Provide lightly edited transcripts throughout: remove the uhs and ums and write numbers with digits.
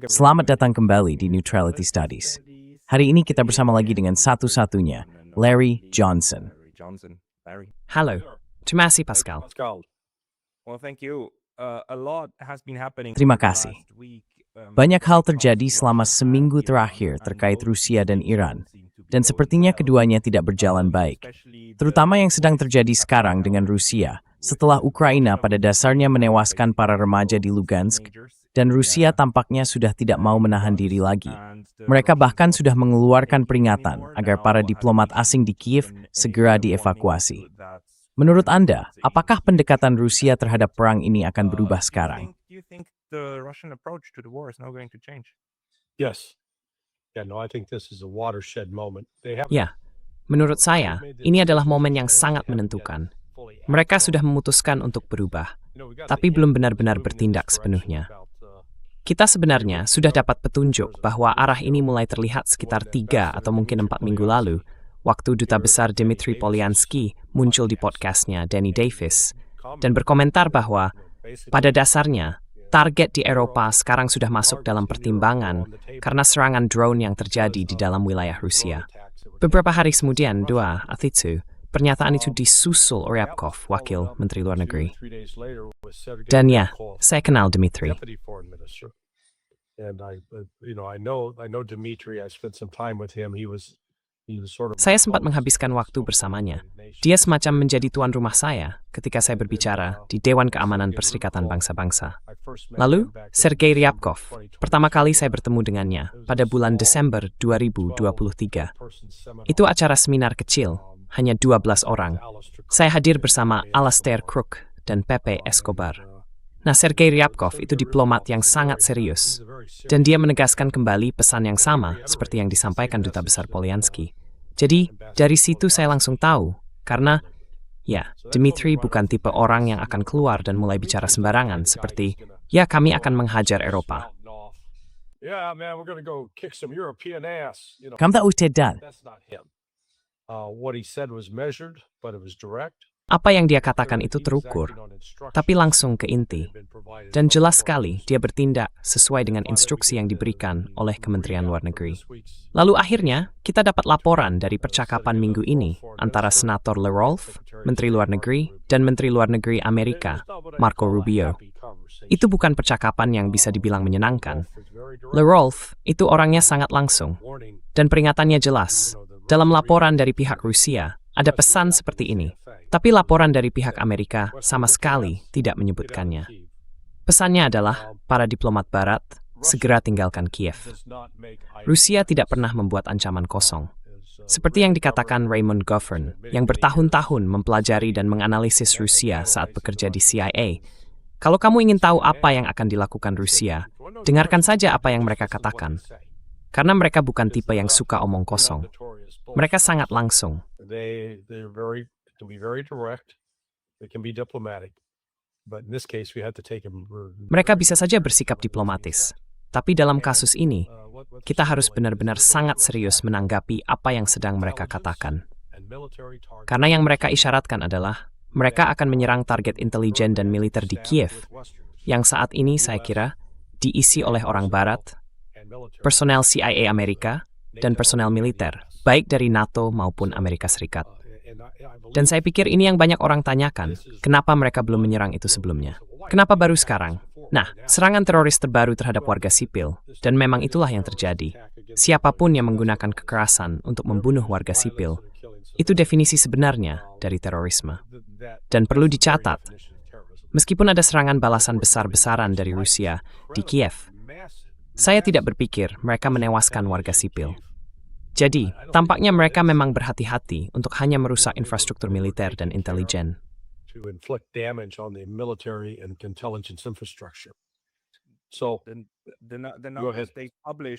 Selamat datang kembali di Neutrality Studies. Hari ini kita bersama lagi dengan satu-satunya, Larry Johnson. Halo, terima kasih Pascal. Terima kasih. Banyak hal terjadi selama seminggu terakhir terkait Rusia dan Iran, dan sepertinya keduanya tidak berjalan baik. Terutama yang sedang terjadi sekarang dengan Rusia, setelah Ukraina pada dasarnya menewaskan para remaja di Lugansk, dan Rusia tampaknya sudah tidak mau menahan diri lagi. Mereka bahkan sudah mengeluarkan peringatan agar para diplomat asing di Kiev segera dievakuasi. Menurut Anda, apakah pendekatan Rusia terhadap perang ini akan berubah sekarang? Ya, menurut saya, ini adalah momen yang sangat menentukan. Mereka sudah memutuskan untuk berubah, tapi belum benar-benar bertindak sepenuhnya. Kita sebenarnya sudah dapat petunjuk bahwa arah ini mulai terlihat sekitar 3 atau mungkin 4 minggu lalu, waktu Duta Besar Dmitry Polyansky muncul di podcastnya Danny Davis, dan berkomentar bahwa, pada dasarnya, target di Eropa sekarang sudah masuk dalam pertimbangan karena serangan drone yang terjadi di dalam wilayah Rusia. Beberapa hari kemudian, pernyataan itu disusul Ryabkov, Wakil Menteri Luar Negeri. Dan ya, saya kenal Dmitry. Saya sempat menghabiskan waktu bersamanya. Dia semacam menjadi tuan rumah saya ketika saya berbicara di Dewan Keamanan Perserikatan Bangsa-Bangsa. Lalu, Sergei Ryabkov, pertama kali saya bertemu dengannya pada bulan Desember 2023. Itu acara seminar kecil, hanya 12 orang. Saya hadir bersama Alastair Crooke dan Pepe Escobar. Nah, Sergei Ryabkov itu diplomat yang sangat serius, dan dia menegaskan kembali pesan yang sama seperti yang disampaikan Duta Besar Polyansky. Jadi, dari situ saya langsung tahu, karena, ya, Dmitry bukan tipe orang yang akan keluar dan mulai bicara sembarangan seperti, ya kami akan menghajar Eropa. Kamu tahu tidak? Apa yang dia katakan itu terukur, tapi langsung ke inti. Dan jelas sekali dia bertindak sesuai dengan instruksi yang diberikan oleh Kementerian Luar Negeri. Lalu akhirnya, kita dapat laporan dari percakapan minggu ini antara Senator LaRolf, Menteri Luar Negeri, dan Menteri Luar Negeri Amerika, Marco Rubio. Itu bukan percakapan yang bisa dibilang menyenangkan. LaRolf itu orangnya sangat langsung, dan peringatannya jelas. Dalam laporan dari pihak Rusia, ada pesan seperti ini. Tapi laporan dari pihak Amerika sama sekali tidak menyebutkannya. Pesannya adalah, para diplomat Barat segera tinggalkan Kiev. Rusia tidak pernah membuat ancaman kosong. Seperti yang dikatakan Raymond Govern, yang bertahun-tahun mempelajari dan menganalisis Rusia saat bekerja di CIA. Kalau kamu ingin tahu apa yang akan dilakukan Rusia, dengarkan saja apa yang mereka katakan. Karena mereka bukan tipe yang suka omong kosong. Mereka sangat langsung. Mereka bisa saja bersikap diplomatis, tapi dalam kasus ini, kita harus benar-benar sangat serius menanggapi apa yang sedang mereka katakan. Karena yang mereka isyaratkan adalah, mereka akan menyerang target intelijen dan militer di Kiev, yang saat ini saya kira diisi oleh orang Barat, personel CIA Amerika, dan personel militer, baik dari NATO maupun Amerika Serikat. Dan saya pikir ini yang banyak orang tanyakan, kenapa mereka belum menyerang itu sebelumnya? Kenapa baru sekarang? Nah, serangan teroris terbaru terhadap warga sipil, dan memang itulah yang terjadi. Siapapun yang menggunakan kekerasan untuk membunuh warga sipil, itu definisi sebenarnya dari terorisme. Dan perlu dicatat, meskipun ada serangan balasan besar-besaran dari Rusia di Kiev, saya tidak berpikir mereka menewaskan warga sipil. Jadi, tampaknya mereka memang berhati-hati untuk hanya merusak infrastruktur militer dan intelijen.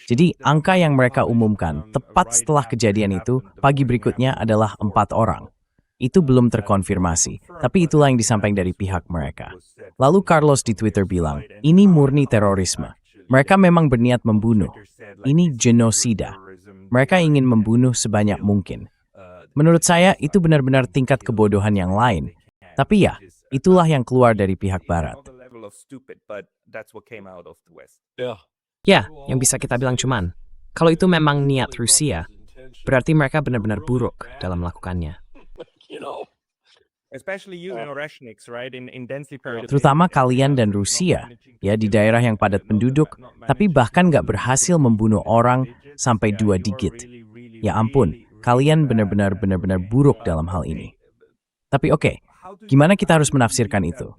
Jadi, angka yang mereka umumkan tepat setelah kejadian itu, pagi berikutnya adalah 4 orang. Itu belum terkonfirmasi, tapi itulah yang disampaikan dari pihak mereka. Lalu Carlos di Twitter bilang, ini murni terorisme. Mereka memang berniat membunuh. Ini genosida. Mereka ingin membunuh sebanyak mungkin. Menurut saya, itu benar-benar tingkat kebodohan yang lain. Tapi ya, itulah yang keluar dari pihak Barat. Ya, yang bisa kita bilang cuman, kalau itu memang niat Rusia, berarti mereka benar-benar buruk dalam melakukannya. Terutama kalian dan Rusia, ya di daerah yang padat penduduk, tapi bahkan nggak berhasil membunuh orang sampai 2 digit. Ya ampun, kalian benar-benar buruk dalam hal ini. Tapi oke, gimana kita harus menafsirkan itu?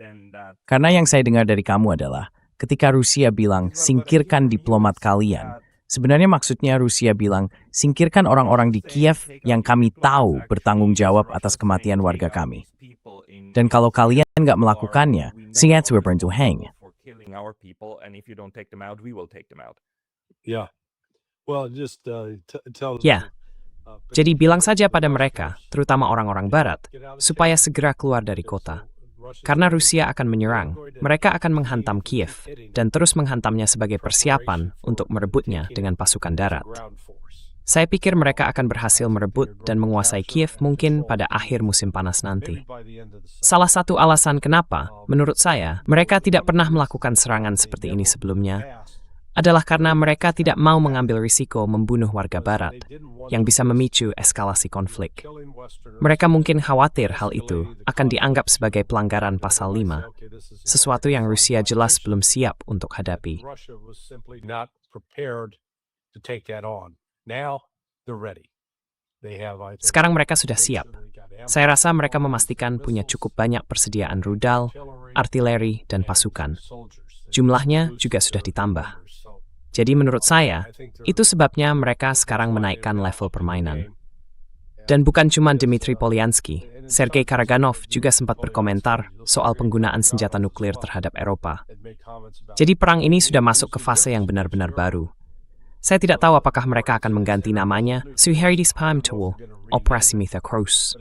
Karena yang saya dengar dari kamu adalah, ketika Rusia bilang, singkirkan diplomat kalian, sebenarnya maksudnya Rusia bilang, singkirkan orang-orang di Kiev yang kami tahu bertanggung jawab atas kematian warga kami. Dan kalau kalian nggak melakukannya, Singat we're going to hang. Ya, jadi bilang saja pada mereka, terutama orang-orang barat, supaya segera keluar dari kota. Karena Rusia akan menyerang, mereka akan menghantam Kiev dan terus menghantamnya sebagai persiapan untuk merebutnya dengan pasukan darat. Saya pikir mereka akan berhasil merebut dan menguasai Kiev mungkin pada akhir musim panas nanti. Salah satu alasan kenapa, menurut saya, mereka tidak pernah melakukan serangan seperti ini sebelumnya, adalah karena mereka tidak mau mengambil risiko membunuh warga barat, yang bisa memicu eskalasi konflik. Mereka mungkin khawatir hal itu akan dianggap sebagai pelanggaran pasal 5, sesuatu yang Rusia jelas belum siap untuk hadapi. Sekarang mereka sudah siap. Saya rasa mereka memastikan punya cukup banyak persediaan rudal, artileri, dan pasukan. Jumlahnya juga sudah ditambah. Jadi menurut saya, itu sebabnya mereka sekarang menaikkan level permainan. Dan bukan cuma Dmitry Polyansky, Sergei Karaganov juga sempat berkomentar soal penggunaan senjata nuklir terhadap Eropa. Jadi perang ini sudah masuk ke fase yang benar-benar baru. Saya tidak tahu apakah mereka akan mengganti namanya Suharidis Pamtowo, Operasi Mithakros.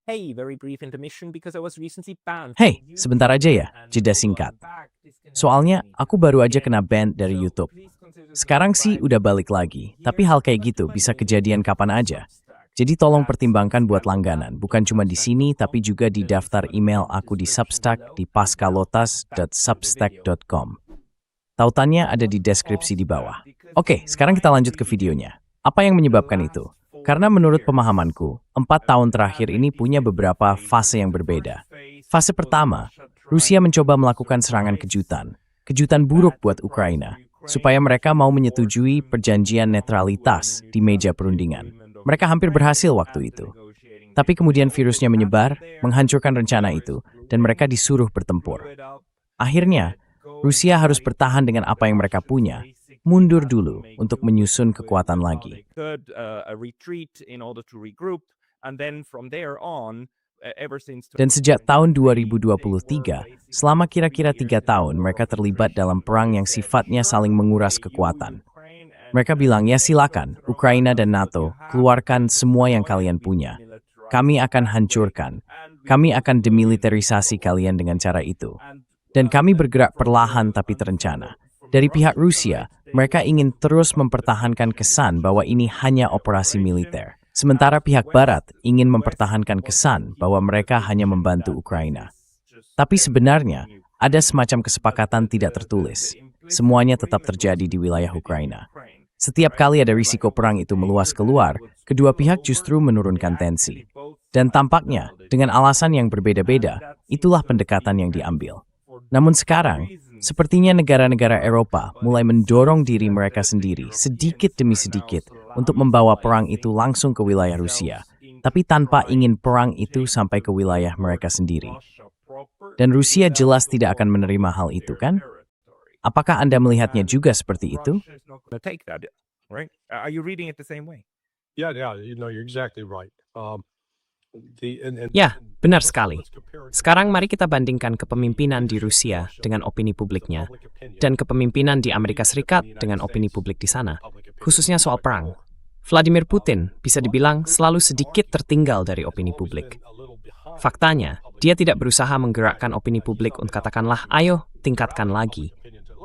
Hey, sebentar aja ya, jeda singkat. Soalnya, aku baru aja kena ban dari YouTube. Sekarang sih udah balik lagi, tapi hal kayak gitu bisa kejadian kapan aja. Jadi tolong pertimbangkan buat langganan, bukan cuma di sini, tapi juga di daftar email aku di Substack di pascalotas.substack.com. Tautannya ada di deskripsi di bawah. Oke, sekarang kita lanjut ke videonya. Apa yang menyebabkan itu? Karena menurut pemahamanku, 4 tahun terakhir ini punya beberapa fase yang berbeda. Fase pertama, Rusia mencoba melakukan serangan kejutan. Kejutan buruk buat Ukraina, supaya mereka mau menyetujui perjanjian netralitas di meja perundingan. Mereka hampir berhasil waktu itu. Tapi kemudian virusnya menyebar, menghancurkan rencana itu, dan mereka disuruh bertempur. Akhirnya, Rusia harus bertahan dengan apa yang mereka punya, mundur dulu untuk menyusun kekuatan lagi. Dan sejak tahun 2023, selama kira-kira 3 tahun, mereka terlibat dalam perang yang sifatnya saling menguras kekuatan. Mereka bilang, ya silakan, Ukraina dan NATO, keluarkan semua yang kalian punya. Kami akan hancurkan. Kami akan demilitarisasi kalian dengan cara itu. Dan kami bergerak perlahan tapi terencana. Dari pihak Rusia, mereka ingin terus mempertahankan kesan bahwa ini hanya operasi militer. Sementara pihak Barat ingin mempertahankan kesan bahwa mereka hanya membantu Ukraina. Tapi sebenarnya, ada semacam kesepakatan tidak tertulis. Semuanya tetap terjadi di wilayah Ukraina. Setiap kali ada risiko perang itu meluas keluar, kedua pihak justru menurunkan tensi. Dan tampaknya, dengan alasan yang berbeda-beda, itulah pendekatan yang diambil. Namun sekarang, sepertinya negara-negara Eropa mulai mendorong diri mereka sendiri sedikit demi sedikit untuk membawa perang itu langsung ke wilayah Rusia, tapi tanpa ingin perang itu sampai ke wilayah mereka sendiri. Dan Rusia jelas tidak akan menerima hal itu, kan? Apakah Anda melihatnya juga seperti itu? Ya, benar sekali. Sekarang mari kita bandingkan kepemimpinan di Rusia dengan opini publiknya, dan kepemimpinan di Amerika Serikat dengan opini publik di sana, khususnya soal perang. Vladimir Putin bisa dibilang selalu sedikit tertinggal dari opini publik. Faktanya, dia tidak berusaha menggerakkan opini publik untuk katakanlah, ayo, tingkatkan lagi.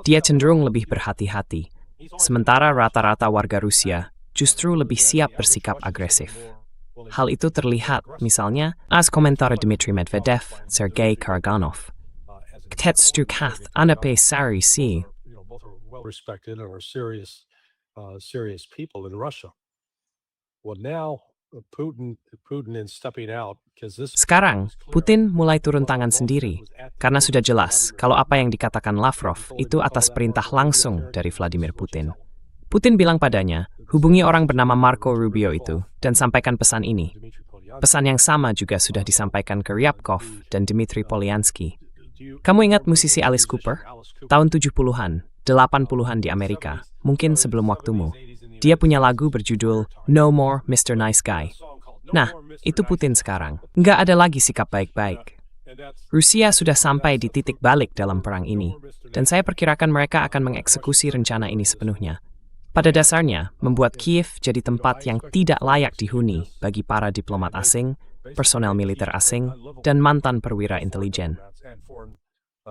Dia cenderung lebih berhati-hati, sementara rata-rata warga Rusia justru lebih siap bersikap agresif. Hal itu terlihat, misalnya, komentar Dmitry Medvedev, Sergei Karaganov. Ketstukath anape sari si. Both are well respected and are serious people in Russia. Well, now Putin is stepping out because this. Sekarang, Putin mulai turun tangan sendiri, karena sudah jelas kalau apa yang dikatakan Lavrov itu atas perintah langsung dari Vladimir Putin. Putin bilang padanya, hubungi orang bernama Marco Rubio itu dan sampaikan pesan ini. Pesan yang sama juga sudah disampaikan ke Ryabkov dan Dmitry Polyansky. Kamu ingat musisi Alice Cooper? Tahun 70-an, 80-an di Amerika, mungkin sebelum waktumu. Dia punya lagu berjudul No More Mr. Nice Guy. Nah, itu Putin sekarang. Nggak ada lagi sikap baik-baik. Rusia sudah sampai di titik balik dalam perang ini, dan saya perkirakan mereka akan mengeksekusi rencana ini sepenuhnya. Pada dasarnya, membuat Kiev jadi tempat yang tidak layak dihuni bagi para diplomat asing, personel militer asing, dan mantan perwira intelijen.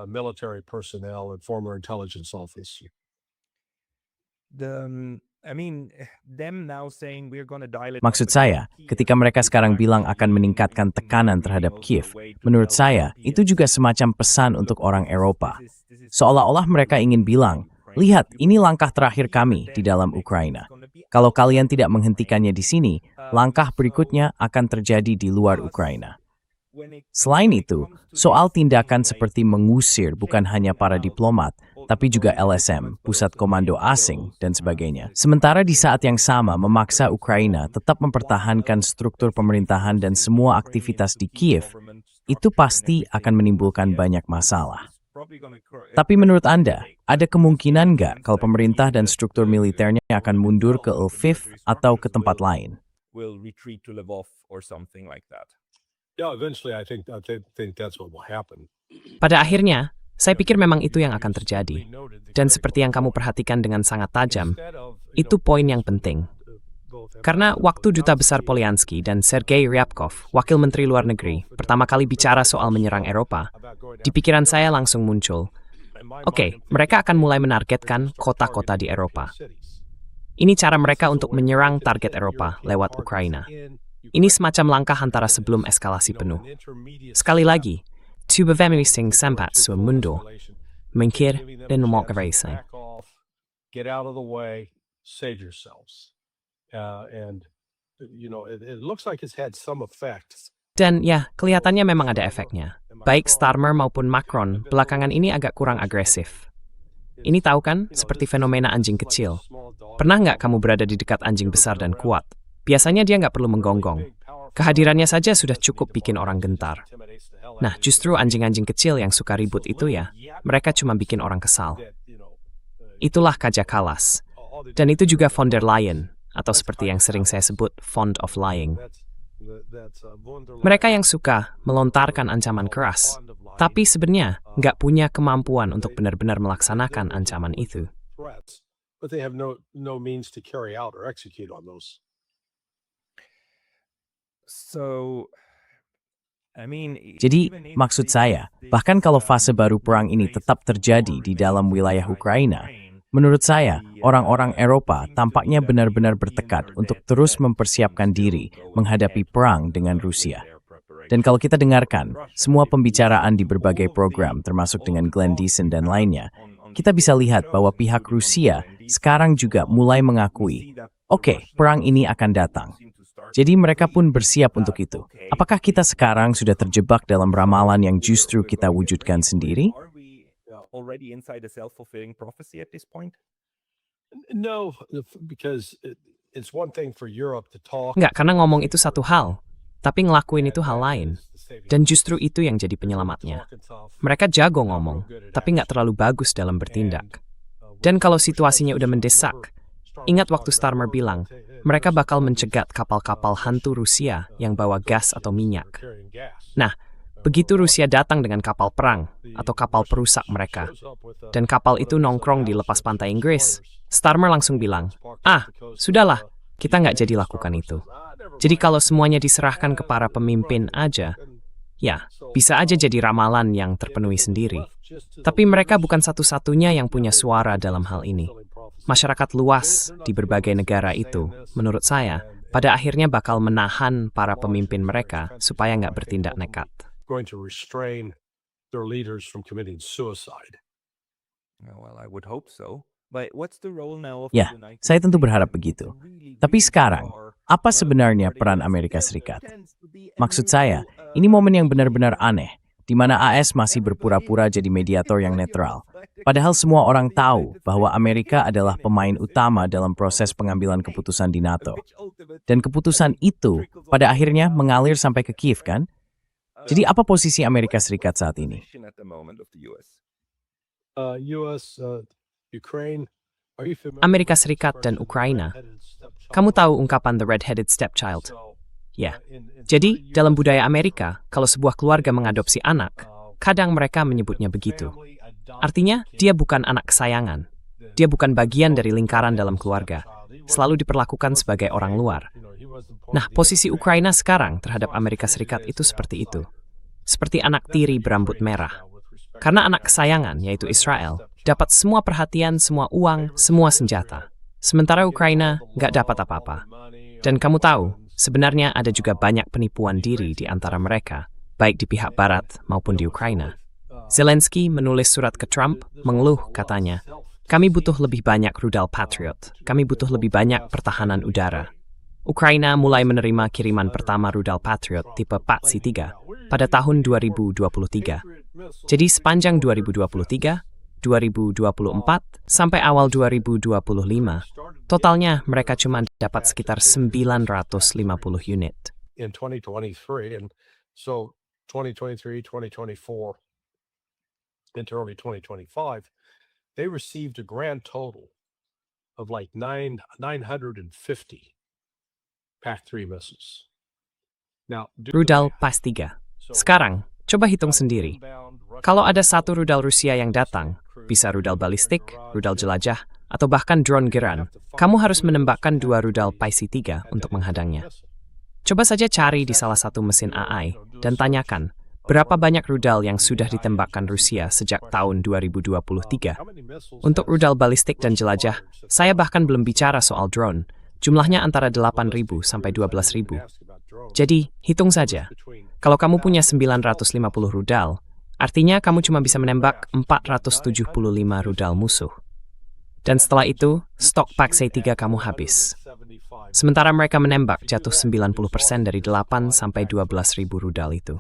Military personnel and former intelligence officers. Maksud saya, ketika mereka sekarang bilang akan meningkatkan tekanan terhadap Kiev, menurut saya, itu juga semacam pesan untuk orang Eropa. Seolah-olah mereka ingin bilang, lihat, ini langkah terakhir kami di dalam Ukraina. Kalau kalian tidak menghentikannya di sini, langkah berikutnya akan terjadi di luar Ukraina. Selain itu, soal tindakan seperti mengusir bukan hanya para diplomat, tapi juga LSM, pusat komando asing, dan sebagainya. Sementara di saat yang sama memaksa Ukraina tetap mempertahankan struktur pemerintahan dan semua aktivitas di Kiev, itu pasti akan menimbulkan banyak masalah. Tapi menurut Anda, ada kemungkinan nggak kalau pemerintah dan struktur militernya akan mundur ke Lviv atau ke tempat lain? Yeah, eventually I think that's what will happen. Pada akhirnya, saya pikir memang itu yang akan terjadi. Dan seperti yang kamu perhatikan dengan sangat tajam, itu poin yang penting. Karena waktu Duta Besar Polyansky dan Sergei Ryabkov, Wakil Menteri Luar Negeri, pertama kali bicara soal menyerang Eropa, di pikiran saya langsung muncul, oke, mereka akan mulai menargetkan kota-kota di Eropa. Ini cara mereka untuk menyerang target Eropa lewat Ukraina. Ini semacam langkah antara sebelum eskalasi penuh. Sekali lagi, Tubavemilising Sampatsu Mundo, Menkir dan Mokaraising. Get out of the way, save yourselves. And it looks like it's had some effect. Dan ya, kelihatannya memang ada efeknya. Baik Starmer maupun Macron belakangan ini agak kurang agresif. Ini tahu kan, seperti fenomena anjing kecil. Pernah nggak kamu berada di dekat anjing besar dan kuat? Biasanya dia nggak perlu menggonggong. Kehadirannya saja sudah cukup bikin orang gentar. Nah, justru anjing-anjing kecil yang suka ribut itu ya, mereka cuma bikin orang kesal. Itulah Kaja Kallas. Dan itu juga von der Leyen, atau seperti yang sering saya sebut, fond of lying. Mereka yang suka melontarkan ancaman keras, tapi sebenarnya nggak punya kemampuan untuk benar-benar melaksanakan ancaman itu. But they have no means to carry out or execute on those. Jadi, maksud saya, bahkan kalau fase baru perang ini tetap terjadi di dalam wilayah Ukraina, menurut saya, orang-orang Eropa tampaknya benar-benar bertekad untuk terus mempersiapkan diri menghadapi perang dengan Rusia. Dan kalau kita dengarkan semua pembicaraan di berbagai program, termasuk dengan Glenn Deason dan lainnya, kita bisa lihat bahwa pihak Rusia sekarang juga mulai mengakui, oke, perang ini akan datang. Jadi mereka pun bersiap untuk itu. Apakah kita sekarang sudah terjebak dalam ramalan yang justru kita wujudkan sendiri? No, because it's one thing for Europe to talk. Nggak, karena ngomong itu satu hal, tapi ngelakuin itu hal lain. Dan justru itu yang jadi penyelamatnya. Mereka jago ngomong, tapi nggak terlalu bagus dalam bertindak. Dan kalau situasinya udah mendesak, ingat waktu Starmer bilang, mereka bakal mencegat kapal-kapal hantu Rusia yang bawa gas atau minyak. Nah, begitu Rusia datang dengan kapal perang atau kapal perusak mereka, dan kapal itu nongkrong di lepas pantai Inggris, Starmer langsung bilang, sudahlah, kita nggak jadi lakukan itu. Jadi kalau semuanya diserahkan ke para pemimpin aja, ya, bisa aja jadi ramalan yang terpenuhi sendiri. Tapi mereka bukan satu-satunya yang punya suara dalam hal ini. Masyarakat luas di berbagai negara itu, menurut saya, pada akhirnya bakal menahan para pemimpin mereka supaya nggak bertindak nekat. Going to restrain their leaders from committing suicide. Well, I would hope so. But what's the role now of Ya, the United saya tentu States berharap to begitu. really Tapi be sekarang, far, apa sebenarnya for the peran US? Amerika There Serikat? tends to be a Maksud new, saya, ini momen yang benar-benar aneh, di mana AS masih berpura-pura jadi mediator yang netral. Padahal semua orang tahu bahwa Amerika adalah pemain utama dalam proses pengambilan keputusan di NATO. Dan keputusan itu pada akhirnya mengalir sampai ke Kiev, kan? Jadi apa posisi Amerika Serikat saat ini? At the moment of the US. U.S., Ukraine, are you familiar Amerika with the Serikat dan expression, Ukraina. "red-headed stepchild"? Kamu tahu ungkapan the red-headed stepchild? So, Ya. in Jadi, certain dalam US budaya cultures, Amerika, kalau sebuah keluarga mengadopsi anak, kadang mereka menyebutnya begitu. family adopts Artinya, a kid, dia bukan anak kesayangan. then Dia bukan bagian dari the lingkaran red-headed dalam keluarga. stepchild, he Selalu wasn't- diperlakukan wasn't sebagai the orang favorite, luar. he wasn't part Nah, of the posisi other Ukraina family. sekarang terhadap So Amerika it's Serikat treated itu as the seperti itu. outsider. Seperti anak That's tiri the berambut Ukraine merah. style with respect Karena to anak America. kesayangan, It's yaitu red-headed Israel, stepchild. dapat semua perhatian, semua uang, semua senjata. Sementara Ukraina nggak dapat apa-apa. Dan kamu tahu, sebenarnya ada juga banyak penipuan diri di antara mereka, baik di pihak Barat maupun di Ukraina. Zelensky menulis surat ke Trump, mengeluh katanya, kami butuh lebih banyak rudal Patriot, kami butuh lebih banyak pertahanan udara. Ukraina mulai menerima kiriman pertama rudal Patriot tipe PATSI 3 pada tahun 2023. Jadi sepanjang 2023, 2024, sampai awal 2025, totalnya mereka cuma dapat sekitar 950 unit. In 2023, and so 2023, 2024, into early 2025, they received a grand total of like 950 PAC-3 missiles. Now, do the Rudal math. PAS-3. So, Sekarang, coba hitung sendiri. inbound Russian Kalau ada satu rudal Rusia yang datang, bisa rudal balistik, rudal jelajah, atau bahkan drone geran, kamu harus menembakkan 2 rudal PAC-3 untuk menghadangnya. Coba saja cari di salah satu mesin AI dan tanyakan, berapa banyak rudal yang sudah ditembakkan Rusia sejak tahun 2023? Untuk rudal balistik dan jelajah, saya bahkan belum bicara soal drone. Jumlahnya antara 8.000 sampai 12.000. Jadi, hitung saja. Kalau kamu punya 950 rudal, artinya kamu cuma bisa menembak 475 rudal musuh. Dan setelah itu, stok PAC-3 kamu habis. Sementara mereka menembak jatuh 90% dari 8 sampai 12.000 rudal itu.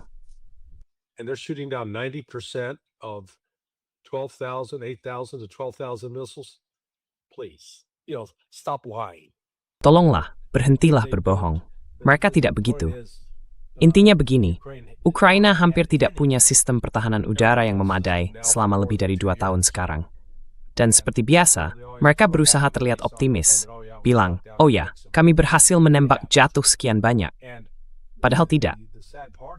And they're shooting down 90% of 12,000, 8,000 to 12,000 missiles. Please, stop lying. Tolonglah, berhentilah berbohong. Mereka tidak begitu. Intinya begini, Ukraina hampir tidak punya sistem pertahanan udara yang memadai selama lebih dari 2 tahun sekarang. Dan seperti biasa, mereka berusaha terlihat optimis, bilang, oh ya, kami berhasil menembak jatuh sekian banyak. Padahal tidak.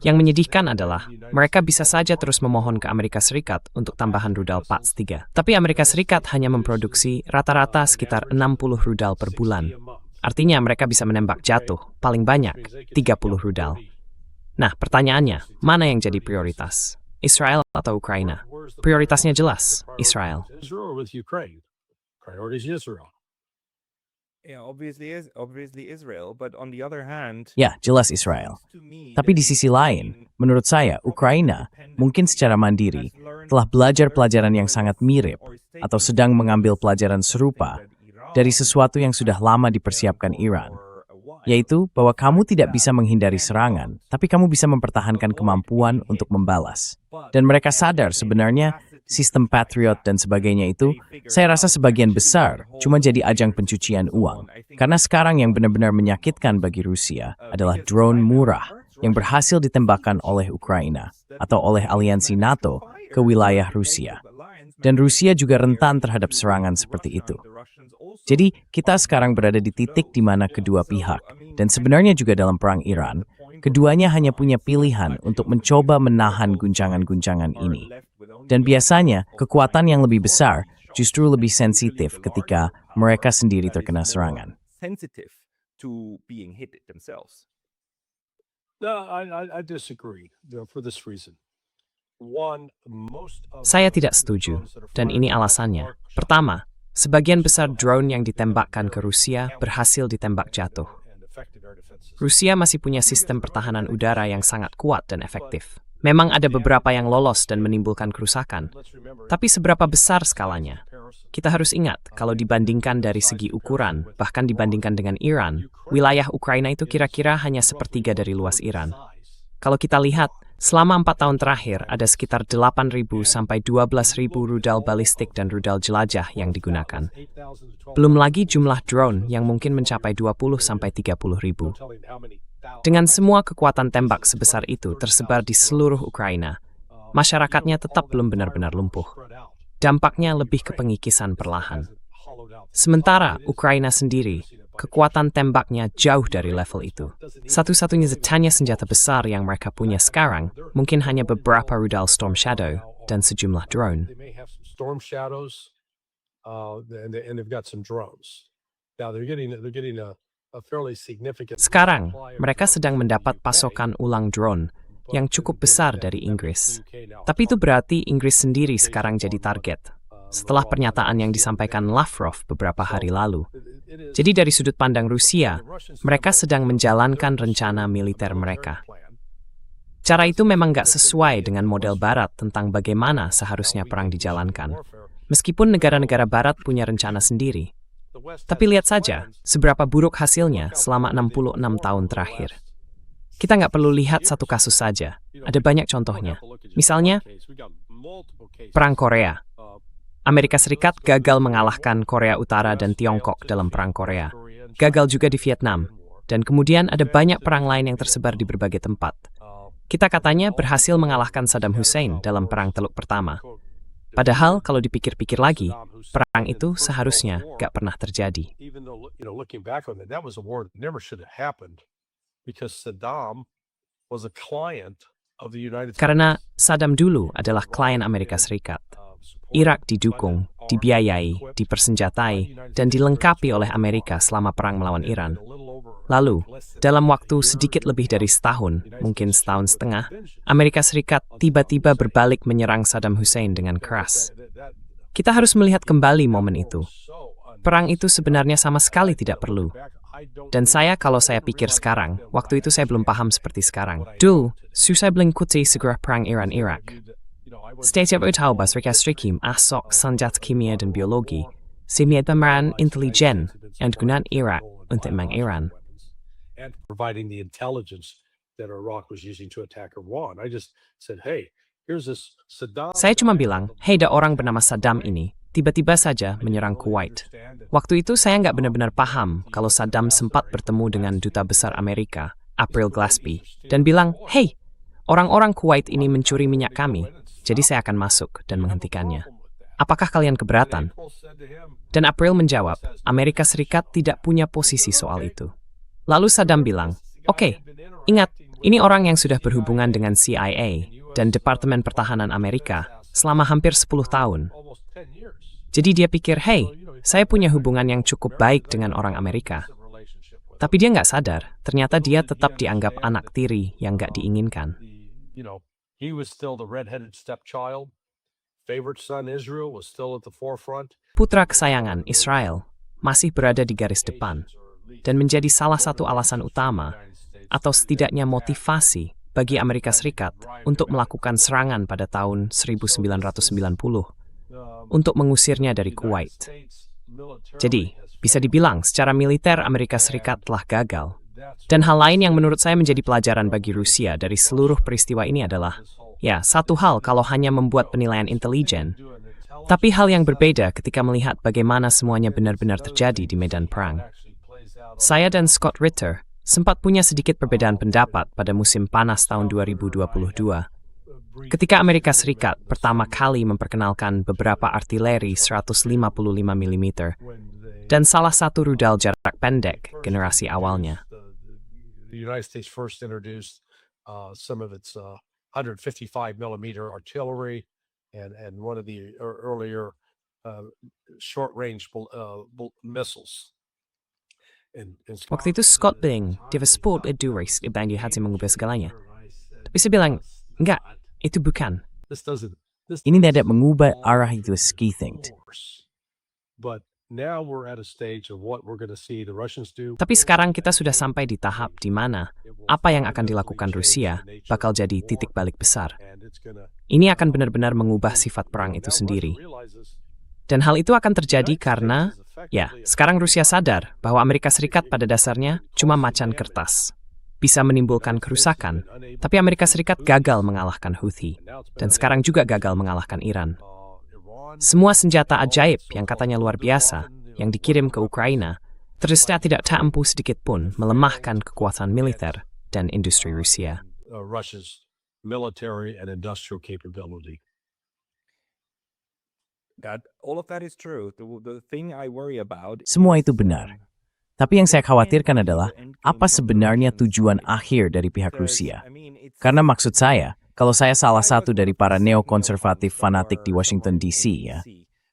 Yang menyedihkan adalah, mereka bisa saja terus memohon ke Amerika Serikat untuk tambahan rudal PATS-3. Tapi Amerika Serikat hanya memproduksi rata-rata sekitar 60 rudal per bulan. Artinya mereka bisa menembak jatuh, paling banyak, 30 rudal. Nah, pertanyaannya, mana yang jadi prioritas? Israel atau Ukraina? Prioritasnya jelas, Israel. Israel with Ukraine. Priorities Israel. Yeah, obviously Israel, but on the other hand, Ya, jelas Israel. Tapi di sisi lain, menurut saya, Ukraina mungkin secara mandiri telah belajar pelajaran yang sangat mirip atau sedang mengambil pelajaran serupa dari sesuatu yang sudah lama dipersiapkan Iran, yaitu bahwa kamu tidak bisa menghindari serangan, tapi kamu bisa mempertahankan kemampuan untuk membalas. Dan mereka sadar sebenarnya sistem Patriot dan sebagainya itu, saya rasa sebagian besar cuma jadi ajang pencucian uang. Karena sekarang yang benar-benar menyakitkan bagi Rusia adalah drone murah yang berhasil ditembakkan oleh Ukraina atau oleh aliansi NATO ke wilayah Rusia. Dan Rusia juga rentan terhadap serangan seperti itu. Jadi, kita sekarang berada di titik di mana kedua pihak, dan sebenarnya juga dalam perang Iran, keduanya hanya punya pilihan untuk mencoba menahan guncangan-guncangan ini. Dan biasanya, kekuatan yang lebih besar justru lebih sensitif ketika mereka sendiri terkena serangan. Sensitive to being hit themselves. No, I disagree for this reason. One, most of Saya the tidak setuju, drones that are dan fired ini are alasannya. sharp Pertama, sebagian besar drone yang ditembakkan ke Rusia berhasil ditembak jatuh. and effective air defense systems. Rusia masih punya sistem pertahanan udara yang sangat kuat dan efektif. Memang ada beberapa yang lolos dan menimbulkan kerusakan, tapi seberapa besar skalanya? Kita harus ingat, kalau dibandingkan dari segi ukuran, bahkan dibandingkan dengan Iran, wilayah Ukraina itu kira-kira hanya sepertiga dari luas Iran. Kalau kita lihat, selama 4 tahun terakhir, ada sekitar 8.000 sampai 12.000 rudal balistik dan rudal jelajah yang digunakan. Belum lagi jumlah drone yang mungkin mencapai 20 sampai 30.000. Dengan semua kekuatan tembak sebesar itu tersebar di seluruh Ukraina, masyarakatnya tetap belum benar-benar lumpuh. Dampaknya lebih ke pengikisan perlahan. Sementara Ukraina sendiri, kekuatan tembaknya jauh dari level itu. Satu-satunya senjata besar yang mereka punya sekarang mungkin hanya beberapa rudal Storm Shadow dan sejumlah drone. Storm Shadows, and they've got some drones. Now they're getting a fairly significant. Sekarang, mereka sedang mendapat pasokan ulang drone yang cukup besar dari Inggris. Tapi itu berarti Inggris sendiri sekarang jadi target, setelah pernyataan yang disampaikan Lavrov beberapa hari lalu. Jadi dari sudut pandang Rusia, mereka sedang menjalankan rencana militer mereka. Cara itu memang nggak sesuai dengan model Barat tentang bagaimana seharusnya perang dijalankan. Meskipun negara-negara Barat punya rencana sendiri. Tapi lihat saja, seberapa buruk hasilnya selama 66 tahun terakhir. Kita nggak perlu lihat satu kasus saja, ada banyak contohnya. Misalnya, Perang Korea. Amerika Serikat gagal mengalahkan Korea Utara dan Tiongkok dalam Perang Korea. Gagal juga di Vietnam. Dan kemudian ada banyak perang lain yang tersebar di berbagai tempat. Kita katanya berhasil mengalahkan Saddam Hussein dalam Perang Teluk Pertama. Padahal kalau dipikir-pikir lagi, perang itu seharusnya nggak pernah terjadi. Karena Saddam dulu adalah klien Amerika Serikat. Irak didukung, dibiayai, dipersenjatai, dan dilengkapi oleh Amerika selama perang melawan Iran. Lalu, dalam waktu sedikit lebih dari setahun, mungkin setahun setengah, Amerika Serikat tiba-tiba berbalik menyerang Saddam Hussein dengan keras. Kita harus melihat kembali momen itu. Perang itu sebenarnya sama sekali tidak perlu. Dan kalau saya pikir sekarang, waktu itu saya belum paham seperti sekarang. Dulu, susah mengikuti segera perang Iran-Irak. Setiap tahu bahwa mereka strikim asok senjata kimia dan biologi, sehingga pemeran intelijen yang digunakan Irak untuk mengiran. Providing the intelligence that Iraq was using to attack Iran. I just said, hey, here's this Saddam. Saya cuma bilang, hey, ada orang bernama Saddam ini, tiba-tiba saja menyerang Kuwait. Waktu itu saya nggak benar-benar paham kalau Saddam sempat bertemu dengan Duta Besar Amerika, April Glaspie, dan bilang, hey, orang-orang Kuwait ini mencuri minyak kami, jadi saya akan masuk dan menghentikannya. Apakah kalian keberatan? Dan April menjawab, Amerika Serikat tidak punya posisi soal itu. Lalu Saddam bilang, oke, ingat, ini orang yang sudah berhubungan dengan CIA dan Departemen Pertahanan Amerika selama hampir 10 tahun. Jadi dia pikir, hey, saya punya hubungan yang cukup baik dengan orang Amerika. Tapi dia nggak sadar, ternyata dia tetap dianggap anak tiri yang nggak diinginkan. Putra kesayangan Israel masih berada di garis depan dan menjadi salah satu alasan utama atau setidaknya motivasi bagi Amerika Serikat untuk melakukan serangan pada tahun 1990 untuk mengusirnya dari Kuwait. Jadi, bisa dibilang secara militer Amerika Serikat telah gagal. Dan hal lain yang menurut saya menjadi pelajaran bagi Rusia dari seluruh peristiwa ini adalah, ya, satu hal kalau hanya membuat penilaian intelijen, tapi hal yang berbeda ketika melihat bagaimana semuanya benar-benar terjadi di medan perang. Saya dan Scott Ritter sempat punya sedikit perbedaan pendapat pada musim panas tahun 2022, ketika Amerika Serikat pertama kali memperkenalkan beberapa artileri 155 mm dan salah satu rudal jarak pendek generasi awalnya. The United States first introduced some of its 155 millimeter artillery and one of the earlier short-range missiles. Waktu itu Scott bilang, dia sport itu risk ibang dia hati mengubah segalanya. Tapi saya bilang, enggak, itu bukan. Ini tidak mengubah arah itu ski think. now we're at a stage of what we're going to see the Russians do. Tapi sekarang kita sudah sampai di tahap di mana apa yang akan dilakukan Rusia bakal jadi titik balik besar. Ini akan benar-benar mengubah sifat perang itu sendiri. Dan hal itu akan terjadi karena, ya, sekarang Rusia sadar bahwa Amerika Serikat pada dasarnya cuma macan kertas. Bisa menimbulkan kerusakan, tapi Amerika Serikat gagal mengalahkan Houthi, dan sekarang juga gagal mengalahkan Iran. Semua senjata ajaib yang katanya luar biasa, yang dikirim ke Ukraina, ternyata tidak mampu sedikit pun melemahkan kekuatan militer dan industri Rusia. Russia's military and industrial capability. All of that is true. The thing I worry about Semua itu benar. Tapi yang saya khawatirkan adalah apa sebenarnya tujuan akhir dari pihak Rusia. Karena maksud saya, kalau saya salah satu dari para neokonservatif fanatik di Washington DC ya,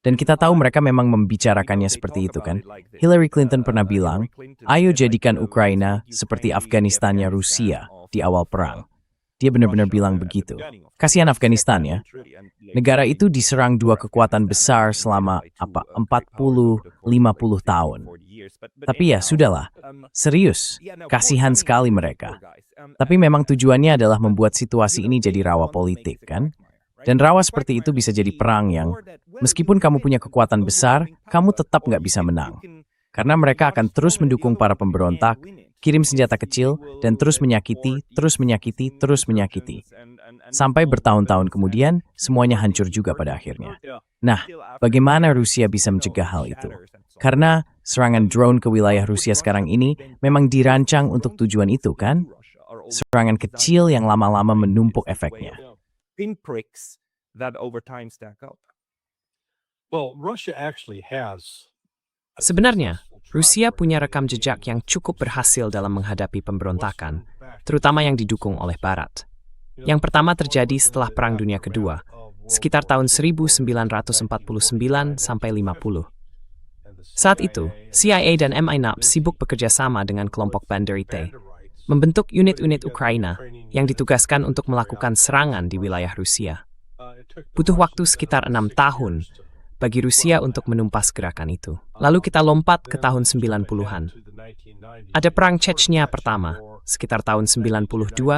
dan kita tahu mereka memang membicarakannya seperti itu kan. Hillary Clinton pernah bilang, ayo jadikan Ukraina seperti Afghanistannya Rusia di awal perang. Dia benar-benar bilang begitu. Kasihan Afghanistan ya. Negara itu diserang dua kekuatan besar selama 40-50 tahun. Tapi ya sudahlah, serius, kasihan sekali mereka. Tapi memang tujuannya adalah membuat situasi ini jadi rawa politik kan? Dan rawa seperti itu bisa jadi perang yang, meskipun kamu punya kekuatan besar, kamu tetap nggak bisa menang. Karena mereka akan terus mendukung para pemberontak, kirim senjata kecil, dan terus menyakiti. Sampai bertahun-tahun kemudian, semuanya hancur juga pada akhirnya. Nah, bagaimana Rusia bisa mencegah hal itu? Karena serangan drone ke wilayah Rusia sekarang ini memang dirancang untuk tujuan itu kan? Serangan kecil yang lama-lama menumpuk efeknya. pinpricks that over time stack up. Well, Russia actually has. Sebenarnya, Rusia punya rekam jejak yang cukup berhasil dalam menghadapi pemberontakan, terutama yang didukung oleh Barat. Yang pertama terjadi setelah Perang Dunia Kedua, sekitar tahun 1949 sampai 50. Saat itu, CIA dan MI9 sibuk bekerja sama dengan kelompok Banderite, membentuk unit-unit Ukraina yang ditugaskan untuk melakukan serangan di wilayah Rusia. Butuh waktu sekitar 6 tahun bagi Rusia untuk menumpas gerakan itu. Lalu kita lompat ke tahun 90-an. Ada Perang Chechnya pertama, sekitar tahun 92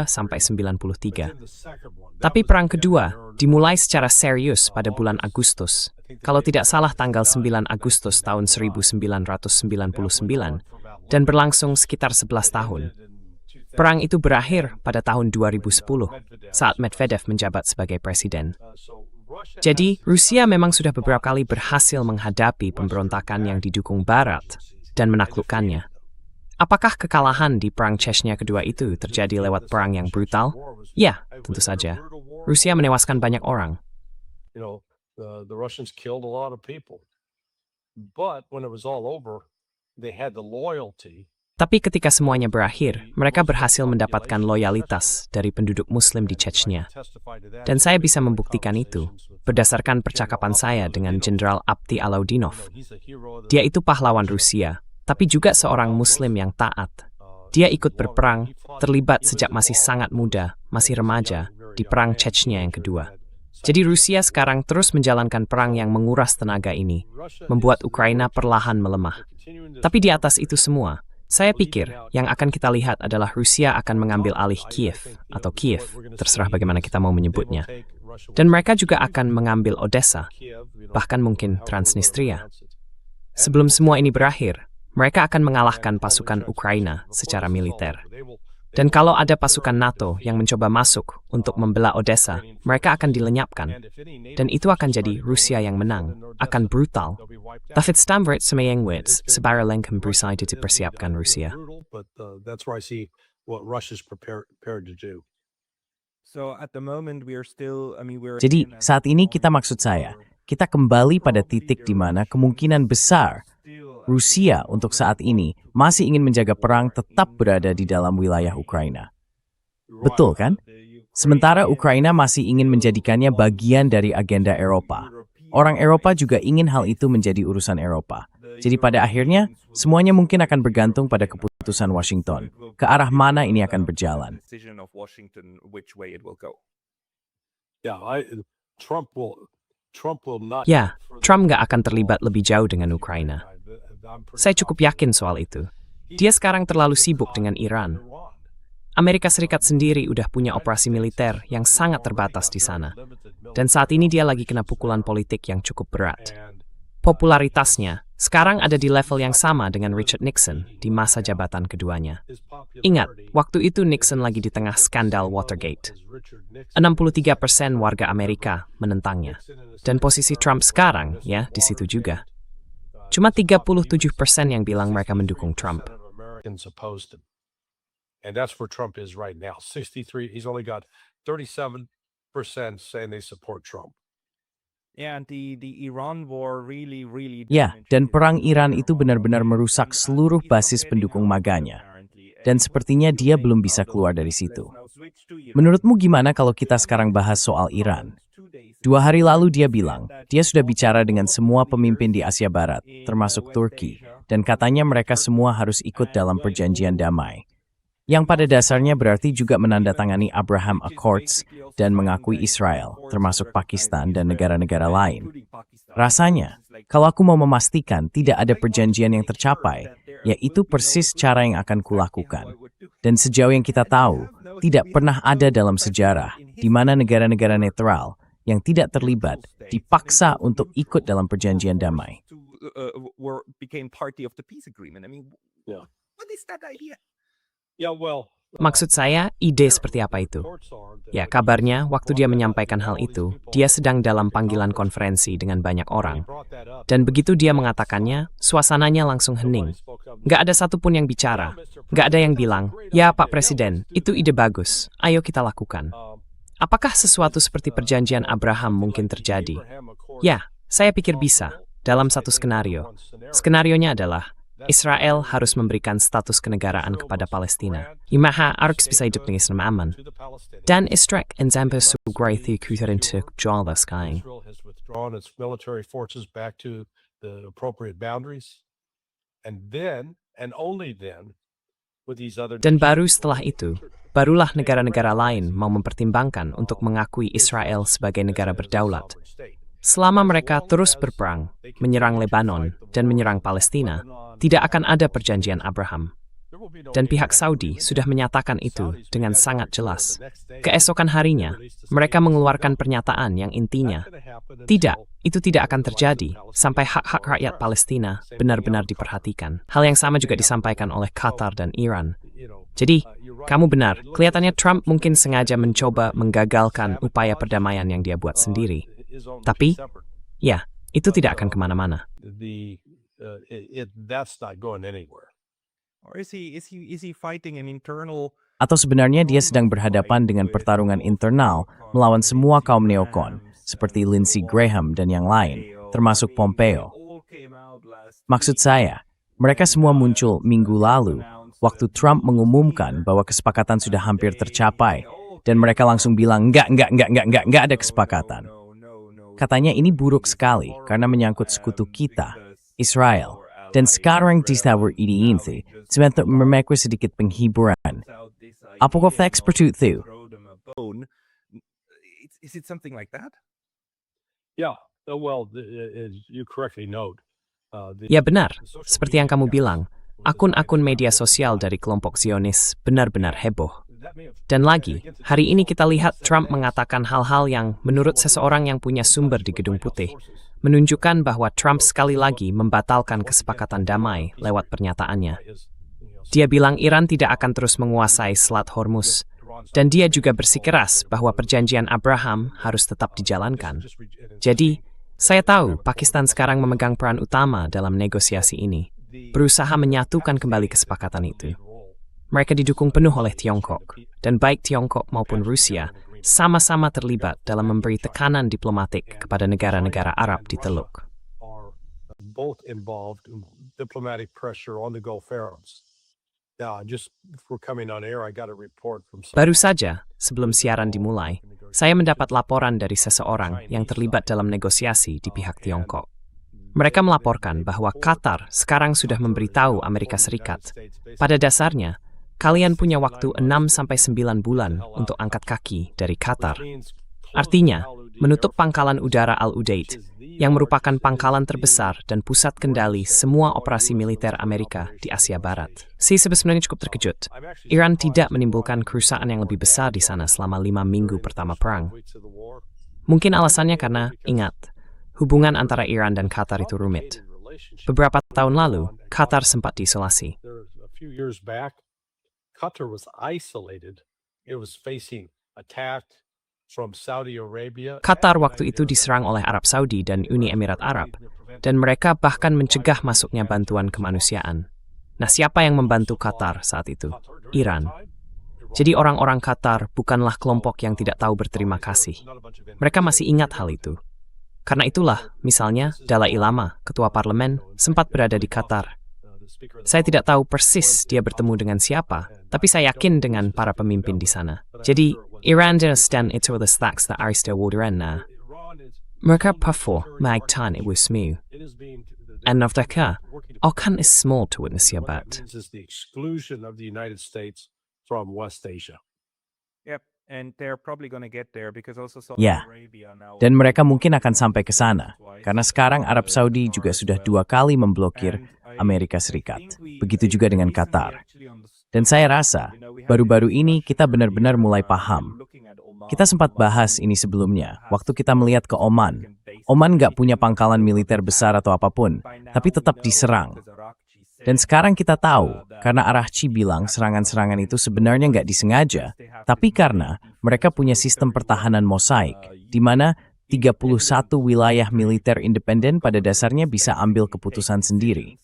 sampai 93. Tapi Perang Kedua dimulai secara serius pada bulan Agustus. Kalau tidak salah tanggal 9 Agustus tahun 1999 dan berlangsung sekitar 11 tahun. Perang itu berakhir pada tahun 2010 saat Medvedev menjabat sebagai presiden. Jadi, Rusia memang sudah beberapa kali berhasil menghadapi pemberontakan yang didukung Barat dan menaklukkannya. Apakah kekalahan di Perang Chechnya kedua itu terjadi lewat perang yang brutal? Ya, tentu saja. Rusia menewaskan banyak orang. The Russians killed a lot of people. But when it was all over, they had the loyalty. Tapi ketika semuanya berakhir, mereka berhasil mendapatkan loyalitas dari penduduk Muslim di Chechnya. Dan saya bisa membuktikan itu berdasarkan percakapan saya dengan Jenderal Abdi Alaudinov. Dia itu pahlawan Rusia, tapi juga seorang Muslim yang taat. Dia ikut berperang, terlibat sejak masih sangat muda, masih remaja, di Perang Chechnya yang kedua. Jadi Rusia sekarang terus menjalankan perang yang menguras tenaga ini, membuat Ukraina perlahan melemah. Tapi di atas itu semua, saya pikir yang akan kita lihat adalah Rusia akan mengambil alih Kiev, atau Kiev, terserah bagaimana kita mau menyebutnya. Dan mereka juga akan mengambil Odessa, bahkan mungkin Transnistria. Sebelum semua ini berakhir, mereka akan mengalahkan pasukan Ukraina secara militer. Dan kalau ada pasukan NATO yang mencoba masuk untuk membelah Odessa, mereka akan dilenyapkan. Dan itu akan jadi Rusia yang menang, akan brutal. David Stamvert Semeyengwitz, sebara lengkap berusaha dipersiapkan Rusia. Jadi, saat ini maksud saya, kita kembali pada titik di mana kemungkinan besar Rusia untuk saat ini masih ingin menjaga perang tetap berada di dalam wilayah Ukraina. Betul kan? Sementara Ukraina masih ingin menjadikannya bagian dari agenda Eropa. Orang Eropa juga ingin hal itu menjadi urusan Eropa. Jadi pada akhirnya, semuanya mungkin akan bergantung pada keputusan Washington. Ke arah mana ini akan berjalan. Ya, Trump nggak akan terlibat lebih jauh dengan Ukraina. Saya cukup yakin soal itu. Dia sekarang terlalu sibuk dengan Iran. Amerika Serikat sendiri udah punya operasi militer yang sangat terbatas di sana. Dan saat ini dia lagi kena pukulan politik yang cukup berat. Popularitasnya sekarang ada di level yang sama dengan Richard Nixon di masa jabatan keduanya. Ingat, waktu itu Nixon lagi di tengah skandal Watergate. 63% warga Amerika menentangnya. Dan posisi Trump sekarang, ya, di situ juga. Cuma 37% yang bilang mereka mendukung Trump. And that's where Trump is right now. 63, he's only got 37% saying they support Trump. Yeah, and the Iran war really Ya, dan perang Iran itu benar-benar merusak seluruh basis pendukung MAGA-nya. Dan sepertinya dia belum bisa keluar dari situ. Menurutmu gimana kalau kita sekarang bahas soal Iran? 2 hari lalu dia bilang, dia sudah bicara dengan semua pemimpin di Asia Barat, termasuk Turki, dan katanya mereka semua harus ikut dalam perjanjian damai. Yang pada dasarnya berarti juga menandatangani Abraham Accords dan mengakui Israel, termasuk Pakistan dan negara-negara lain. Rasanya, kalau aku mau memastikan tidak ada perjanjian yang tercapai, ya itu persis cara yang akan kulakukan. Dan sejauh yang kita tahu, tidak pernah ada dalam sejarah di mana negara-negara netral yang tidak terlibat dipaksa untuk ikut dalam perjanjian damai. became party of the peace agreement. I mean, Yeah. what is that idea? Yeah, well, Maksud saya, ide seperti apa itu? Ya, kabarnya waktu dia menyampaikan hal itu, dia sedang dalam panggilan konferensi dengan banyak orang. Dan begitu dia mengatakannya, suasananya langsung hening. Nggak ada satupun yang bicara. Nggak ada yang bilang, ya Pak Presiden, itu ide bagus, ayo kita lakukan. Apakah sesuatu seperti perjanjian Abraham mungkin terjadi? Ya, saya pikir bisa, dalam satu skenario. Skenarionya adalah, Israel harus memberikan status kenegaraan kepada Palestina. Imaha arks bisa hidup dengan aman. Dan Israel en sampai sugrai kutarin untuk jala sekarang. Israel has withdrawn its military forces back to the appropriate boundaries. And then, and only then, with these other Dan baru setelah itu, barulah negara-negara lain mau mempertimbangkan untuk mengakui Israel sebagai negara berdaulat. Selama mereka terus berperang, menyerang Lebanon, dan menyerang Palestina, tidak akan ada perjanjian Abraham. Dan pihak Saudi sudah menyatakan itu dengan sangat jelas. Keesokan harinya, mereka mengeluarkan pernyataan yang intinya, tidak, itu tidak akan terjadi sampai hak-hak rakyat Palestina benar-benar diperhatikan. Hal yang sama juga disampaikan oleh Qatar dan Iran. Jadi, kamu benar, kelihatannya Trump mungkin sengaja mencoba menggagalkan upaya perdamaian yang dia buat sendiri. Tapi, ya, itu tidak akan kemana-mana. That's not going anywhere. Or is he fighting an internal? Atau sebenarnya dia sedang berhadapan dengan pertarungan internal melawan semua kaum neokon, seperti Lindsey Graham dan yang lain, termasuk Pompeo. Maksud saya, mereka semua muncul minggu lalu, waktu Trump mengumumkan bahwa kesepakatan sudah hampir tercapai, dan mereka langsung bilang, enggak ada kesepakatan. Katanya ini buruk sekali karena menyangkut sekutu kita, Israel. Dan sekarang ditawar ini sebentar memekwa sedikit penghiburan. Apakah seperti itu? Is it something like that? Yeah, well, you correctly note. Ya benar, seperti yang kamu bilang, akun-akun media sosial dari kelompok Zionis benar-benar heboh. Dan lagi, hari ini kita lihat Trump mengatakan hal-hal yang, menurut seseorang yang punya sumber di Gedung Putih, menunjukkan bahwa Trump sekali lagi membatalkan kesepakatan damai lewat pernyataannya. Dia bilang Iran tidak akan terus menguasai Selat Hormuz, dan dia juga bersikeras bahwa perjanjian Abraham harus tetap dijalankan. Jadi, saya tahu Pakistan sekarang memegang peran utama dalam negosiasi ini, berusaha menyatukan kembali kesepakatan itu. Mereka didukung penuh oleh Tiongkok, dan baik Tiongkok maupun Rusia sama-sama terlibat dalam memberi tekanan diplomatik kepada negara-negara Arab di Teluk. Both involved in diplomatic pressure on the Gulf Arabs. Now, just before coming on air, I got a report from Baru saja, sebelum siaran dimulai, saya mendapat laporan dari seseorang yang terlibat dalam negosiasi di pihak Tiongkok. Mereka melaporkan bahwa Qatar sekarang sudah memberitahu Amerika Serikat, pada dasarnya, kalian punya waktu 6-9 bulan untuk angkat kaki dari Qatar. Artinya, menutup pangkalan udara Al-Udeid, yang merupakan pangkalan terbesar dan pusat kendali semua operasi militer Amerika di Asia Barat. Saya sebenarnya cukup terkejut. Iran tidak menimbulkan kerusakan yang lebih besar di sana selama 5 minggu pertama perang. Mungkin alasannya karena, ingat, hubungan antara Iran dan Qatar itu rumit. Beberapa tahun lalu, Qatar sempat diisolasi. A few years back, Qatar was isolated. It was facing attack from Saudi Arabia. Qatar waktu itu diserang oleh Arab Saudi dan Uni Emirat Arab, dan mereka bahkan mencegah masuknya bantuan kemanusiaan. Nah, siapa yang membantu Qatar saat itu? Iran. Jadi orang-orang Qatar bukanlah kelompok yang tidak tahu berterima kasih. Mereka masih ingat hal itu. Karena itulah, misalnya, Dalai Lama, ketua parlemen, sempat berada di Qatar. Saya tidak tahu persis dia bertemu dengan siapa, tapi saya yakin dengan para pemimpin di sana. Jadi, Iran dan itu adalah staks that Arista Wadarena. Mereka pafo magtan iwismu. And of mereka, akan is small to witness yabat. Is the exclusion of the United States from West Asia. Yep, and they're probably going to get there because also Saudi Ya, Arabia now. dan mereka mungkin akan sampai ke sana, karena sekarang Arab Saudi juga sudah 2 kali memblokir Amerika Serikat. Begitu juga dengan Qatar. Dan saya rasa, baru-baru ini kita benar-benar mulai paham. Kita sempat bahas ini sebelumnya, waktu kita melihat ke Oman. Oman nggak punya pangkalan militer besar atau apapun, tapi tetap diserang. Dan sekarang kita tahu, karena Arahchi bilang serangan-serangan itu sebenarnya nggak disengaja, tapi karena mereka punya sistem pertahanan mosaik, di mana 31 wilayah militer independen pada dasarnya bisa ambil keputusan sendiri.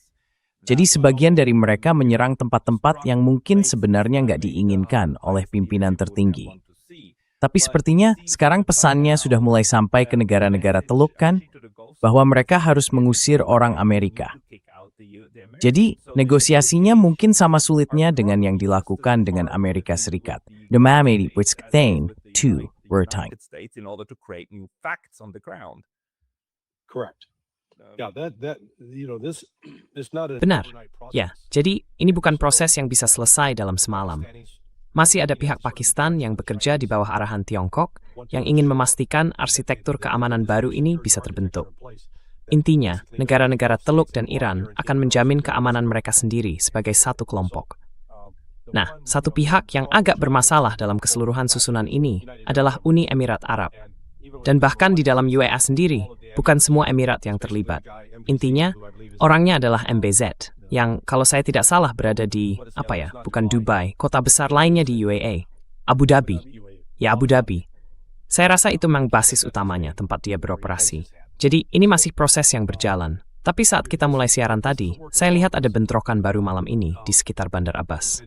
Jadi sebagian dari mereka menyerang tempat-tempat yang mungkin sebenarnya nggak diinginkan oleh pimpinan tertinggi. Tapi sepertinya sekarang pesannya sudah mulai sampai ke negara-negara Teluk kan, bahwa mereka harus mengusir orang Amerika. Jadi negosiasinya mungkin sama sulitnya dengan yang dilakukan dengan Amerika Serikat. The Mamadi Witzktain to Wertheim. In order to create new facts on the ground. Correct. Yeah, this is not an Benar. overnight process. Ya, jadi ini bukan proses yang bisa selesai dalam semalam. Masih ada pihak Pakistan yang bekerja di bawah arahan Tiongkok yang ingin memastikan arsitektur keamanan baru ini bisa terbentuk. Intinya, negara-negara Teluk dan Iran akan menjamin keamanan mereka sendiri sebagai satu kelompok. Nah, satu pihak yang agak bermasalah dalam keseluruhan susunan ini adalah Uni Emirat Arab. Dan bahkan di dalam UAE sendiri, bukan semua emirat yang terlibat. Intinya, orangnya adalah MBZ, yang kalau saya tidak salah berada di, bukan Dubai, kota besar lainnya di UAE, Abu Dhabi. Ya, Abu Dhabi. Saya rasa itu memang basis utamanya tempat dia beroperasi. Jadi, ini masih proses yang berjalan. Tapi saat kita mulai siaran tadi, saya lihat ada bentrokan baru malam ini di sekitar Bandar Abbas.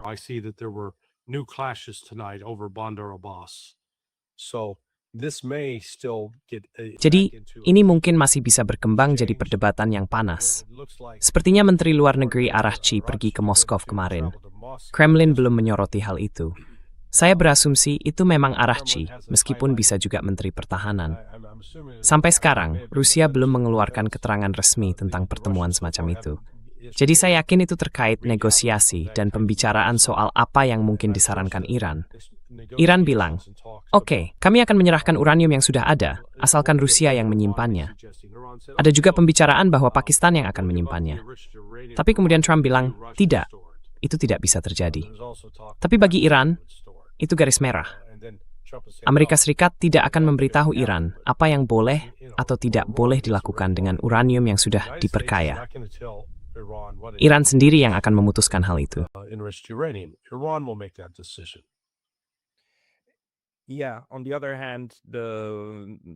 I see that there were new clashes tonight over Bandar Abbas. So this may still get Jadi, ini mungkin masih bisa berkembang jadi perdebatan yang panas. Sepertinya Menteri Luar Negeri Arahchi pergi ke Moskow kemarin. Kremlin belum menyoroti hal itu. Saya berasumsi itu memang Arahchi, meskipun bisa juga Menteri Pertahanan. Sampai sekarang, Rusia belum mengeluarkan keterangan resmi tentang pertemuan semacam itu. Jadi saya yakin itu terkait negosiasi dan pembicaraan soal apa yang mungkin disarankan Iran. Iran bilang, oke, kami akan menyerahkan uranium yang sudah ada, asalkan Rusia yang menyimpannya. Ada juga pembicaraan bahwa Pakistan yang akan menyimpannya. Tapi kemudian Trump bilang, tidak, itu tidak bisa terjadi. Tapi bagi Iran, itu garis merah. Amerika Serikat tidak akan memberitahu Iran apa yang boleh atau tidak boleh dilakukan dengan uranium yang sudah diperkaya. Iran sendiri yang akan memutuskan hal itu. Yeah, on the other hand,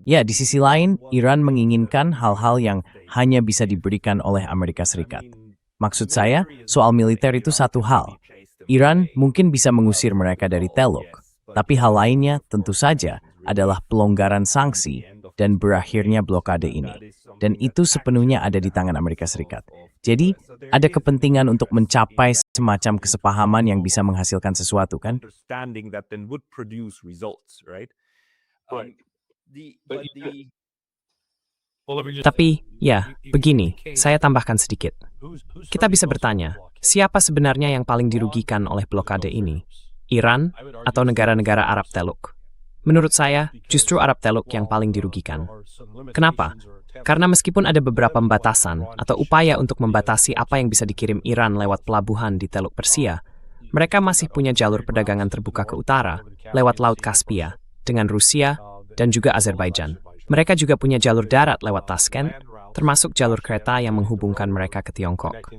Ya, di sisi lain, Iran menginginkan hal-hal yang hanya bisa diberikan oleh Amerika Serikat. Maksud saya, soal militer itu satu hal. Iran mungkin bisa mengusir mereka dari Teluk, tapi hal lainnya tentu saja adalah pelonggaran sanksi dan berakhirnya blokade ini. Dan itu sepenuhnya ada di tangan Amerika Serikat. Jadi, ada kepentingan untuk mencapai semacam kesepahaman yang bisa menghasilkan sesuatu, kan? understanding that then would produce results, right? Right. Tapi, ya, begini, saya tambahkan sedikit. Kita bisa bertanya, siapa sebenarnya yang paling dirugikan oleh blokade ini? Iran atau negara-negara Arab Teluk? Menurut saya, justru Arab Teluk yang paling dirugikan. Kenapa? Karena meskipun ada beberapa pembatasan atau upaya untuk membatasi apa yang bisa dikirim Iran lewat pelabuhan di Teluk Persia, mereka masih punya jalur perdagangan terbuka ke utara lewat Laut Kaspia dengan Rusia dan juga Azerbaijan. Mereka juga punya jalur darat lewat Tashkent, termasuk jalur kereta yang menghubungkan mereka ke Tiongkok.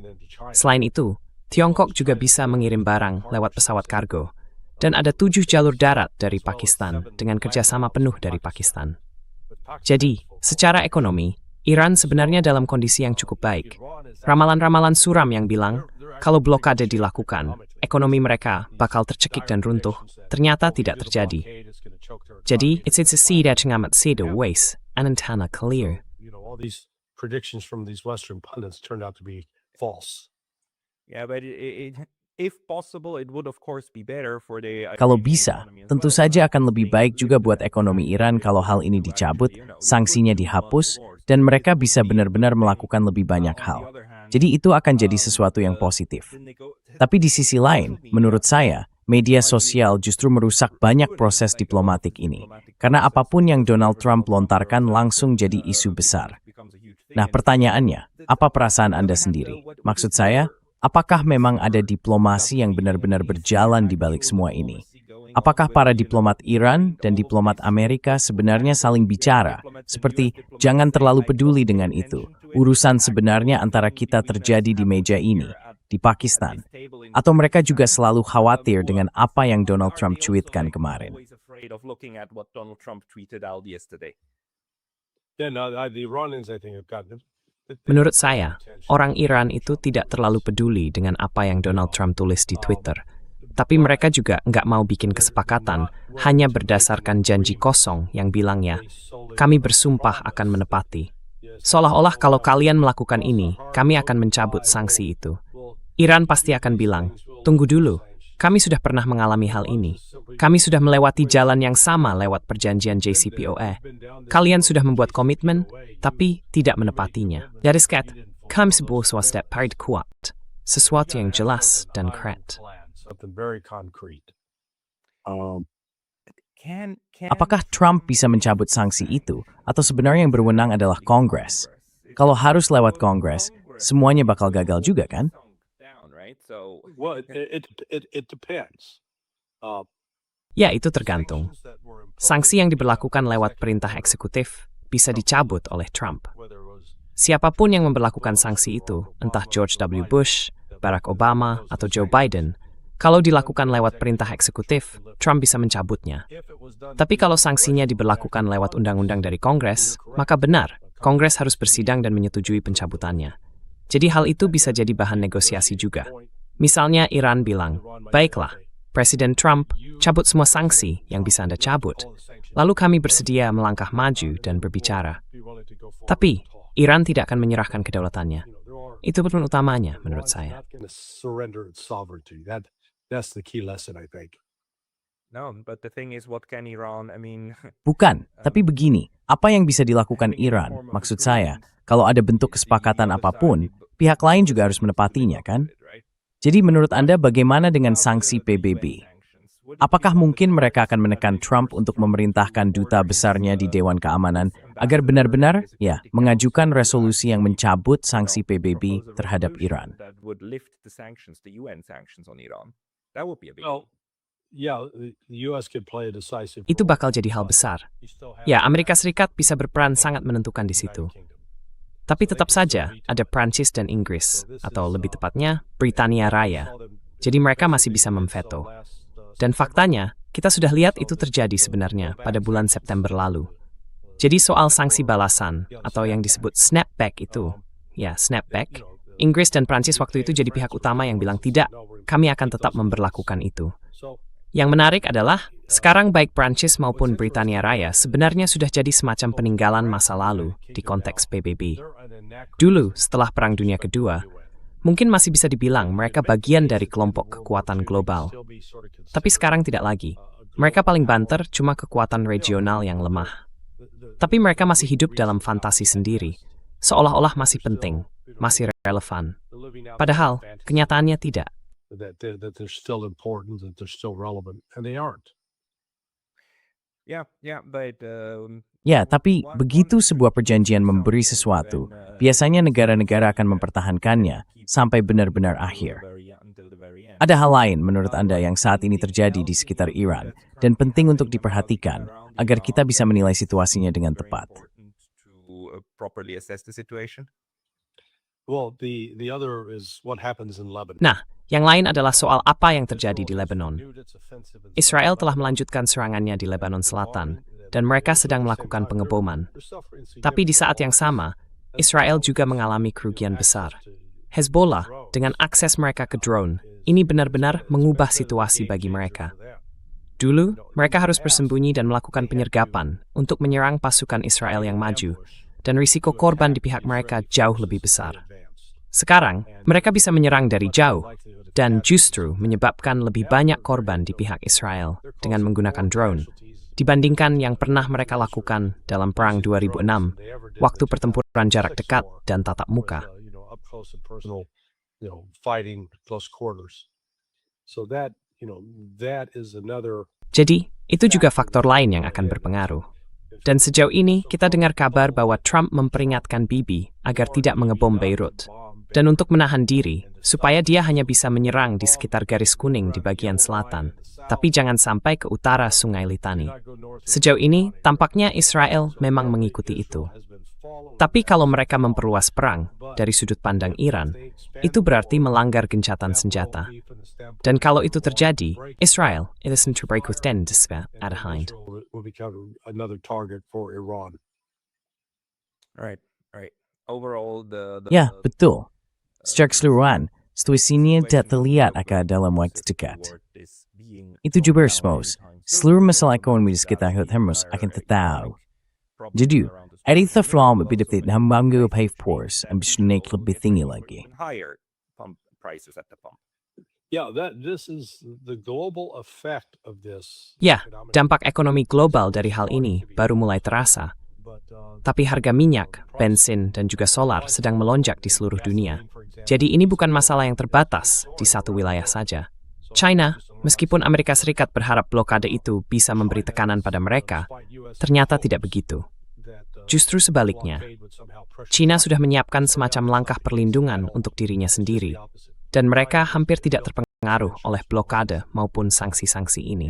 Selain itu, Tiongkok juga bisa mengirim barang lewat pesawat kargo, dan ada 7 jalur darat dari Pakistan dengan kerjasama penuh dari Pakistan. Jadi, secara ekonomi, Iran sebenarnya dalam kondisi yang cukup baik. Ramalan-ramalan suram yang bilang, kalau blokade dilakukan, ekonomi mereka bakal tercekik dan runtuh, ternyata tidak terjadi. Jadi, it's a seed amat seed waste, and antana clear. All these predictions from these Western pundits turned out to be false. Yeah, but if possible, it would of course be better for the Kalau Iranian bisa, economy as tentu well. saja akan lebih baik juga buat ekonomi Iran kalau hal ini dicabut, sanksinya dihapus, dan mereka bisa benar-benar melakukan lebih banyak hal. Jadi itu akan jadi sesuatu yang positif. Tapi di sisi lain, menurut saya, media sosial justru merusak banyak proses diplomatik ini. Karena apapun yang Donald Trump lontarkan langsung jadi isu besar. Nah, pertanyaannya, apa perasaan Anda sendiri? Maksud saya, apakah memang ada diplomasi yang benar-benar berjalan di balik semua ini? Apakah para diplomat Iran dan diplomat Amerika sebenarnya saling bicara, seperti jangan terlalu peduli dengan itu, urusan sebenarnya antara kita terjadi di meja ini, di Pakistan, atau mereka juga selalu khawatir dengan apa yang Donald Trump tweetkan kemarin? The Iranians, I think, have gotten. Menurut saya, orang Iran itu tidak terlalu peduli dengan apa yang Donald Trump tulis di Twitter. Tapi mereka juga nggak mau bikin kesepakatan hanya berdasarkan janji kosong yang bilangnya, kami bersumpah akan menepati. Seolah-olah kalau kalian melakukan ini, kami akan mencabut sanksi itu. Iran pasti akan bilang, tunggu dulu, kami sudah pernah mengalami hal ini. Kami sudah melewati jalan yang sama lewat perjanjian JCPOA. Kalian sudah membuat komitmen, tapi tidak menepatinya. Dari skat, kami sebuah swastat parit kuat, sesuatu yang jelas dan konkret. Something very concrete. Apakah Trump bisa mencabut sanksi itu, atau sebenarnya yang berwenang adalah Kongres? Kalau harus lewat Kongres, semuanya bakal gagal juga kan? Well, it depends. Ya, itu tergantung. Sanksi yang diberlakukan lewat perintah eksekutif bisa dicabut oleh Trump. Siapapun yang memberlakukan sanksi itu, entah George W. Bush, Barack Obama, atau Joe Biden, kalau dilakukan lewat perintah eksekutif, Trump bisa mencabutnya. Tapi kalau sanksinya diberlakukan lewat undang-undang dari Kongres, maka benar, Kongres harus bersidang dan menyetujui pencabutannya. Jadi hal itu bisa jadi bahan negosiasi juga. Misalnya Iran bilang, baiklah, Presiden Trump cabut semua sanksi yang bisa Anda cabut. Lalu kami bersedia melangkah maju dan berbicara. Tapi Iran tidak akan menyerahkan kedaulatannya. Itu poin utamanya menurut saya. Surrender its sovereignty. That's the key lesson, I think. No, but the thing is, what can Iran? I mean, Bukan, tapi begini, apa yang bisa dilakukan Iran? Maksud saya, kalau ada bentuk kesepakatan apapun, pihak lain juga harus menepatinya, kan? Jadi menurut Anda bagaimana dengan sanksi PBB? Apakah mungkin mereka akan menekan Trump untuk memerintahkan duta besarnya di Dewan Keamanan agar benar-benar, ya, mengajukan resolusi yang mencabut sanksi PBB terhadap Iran? that would lift the sanctions, the UN sanctions on Iran. That would be a big Well, yeah, the U.S. could play a decisive. Itu role. bakal jadi hal besar. You still have- Ya, Amerika Serikat bisa berperan sangat menentukan di situ. Tapi tetap saja ada Prancis dan Inggris, atau lebih tepatnya Britania Raya. Jadi mereka masih bisa memveto. Dan faktanya, kita sudah lihat itu terjadi sebenarnya pada bulan September lalu. Jadi soal sanksi balasan, atau yang disebut snapback itu, ya snapback, Inggris dan Prancis waktu itu jadi pihak utama yang bilang tidak, kami akan tetap memberlakukan itu. Yang menarik adalah, sekarang baik Prancis maupun Britania Raya sebenarnya sudah jadi semacam peninggalan masa lalu di konteks PBB. Dulu, setelah Perang Dunia Kedua, mungkin masih bisa dibilang mereka bagian dari kelompok kekuatan global. Tapi sekarang tidak lagi. Mereka paling banter cuma kekuatan regional yang lemah. Tapi mereka masih hidup dalam fantasi sendiri, seolah-olah masih penting, masih relevan. Padahal, kenyataannya tidak. That they're still important, that they're still relevant, and they aren't. Ya, tapi begitu sebuah perjanjian memberi sesuatu, biasanya negara-negara akan mempertahankannya sampai benar-benar akhir. Ada hal lain menurut Anda yang saat ini terjadi di sekitar Iran dan penting untuk diperhatikan agar kita bisa menilai situasinya dengan tepat. Well, the other is what happens in Lebanon. Nah, yang lain adalah soal apa yang terjadi di Lebanon. Israel telah melanjutkan serangannya di Lebanon Selatan, dan mereka sedang melakukan pengeboman. Tapi di saat yang sama, Israel juga mengalami kerugian besar. Hezbollah, dengan akses mereka ke drone, ini benar-benar mengubah situasi bagi mereka. Dulu, mereka harus bersembunyi dan melakukan penyergapan untuk menyerang pasukan Israel yang maju, dan risiko korban di pihak mereka jauh lebih besar. Sekarang, mereka bisa menyerang dari jauh, dan justru menyebabkan lebih banyak korban di pihak Israel dengan menggunakan drone, dibandingkan yang pernah mereka lakukan dalam Perang 2006, waktu pertempuran jarak dekat dan tatap muka. Jadi, itu juga faktor lain yang akan berpengaruh. Dan sejauh ini, kita dengar kabar bahwa Trump memperingatkan Bibi agar tidak mengebom Beirut, dan untuk menahan diri, supaya dia hanya bisa menyerang di sekitar garis kuning di bagian selatan, tapi jangan sampai ke utara Sungai Litani. Sejauh ini, tampaknya Israel memang mengikuti itu. Tapi kalau mereka memperluas perang dari sudut pandang Iran, itu berarti melanggar gencatan senjata. Dan kalau itu terjadi, Israel isn't to break with den despair at a hind. Ya, betul. Secara keseluruhan, situasinya tidak terlihat akan dalam waktu dekat. Itu juga Smos, seluruh masalah ekonomi di sekitar Hormuz akan tertahu. Jadi, ada terflom lebih dekat hambangga pave pores dan bisa naik lebih tinggi lagi. Ya, dampak ekonomi global dari hal ini baru mulai terasa. Tapi harga minyak, bensin, dan juga solar sedang melonjak di seluruh dunia. Jadi ini bukan masalah yang terbatas di satu wilayah saja. China, meskipun Amerika Serikat berharap blokade itu bisa memberi tekanan pada mereka, ternyata tidak begitu. Justru sebaliknya, China sudah menyiapkan semacam langkah perlindungan untuk dirinya sendiri, dan mereka hampir tidak terpengaruh oleh blokade maupun sanksi-sanksi ini.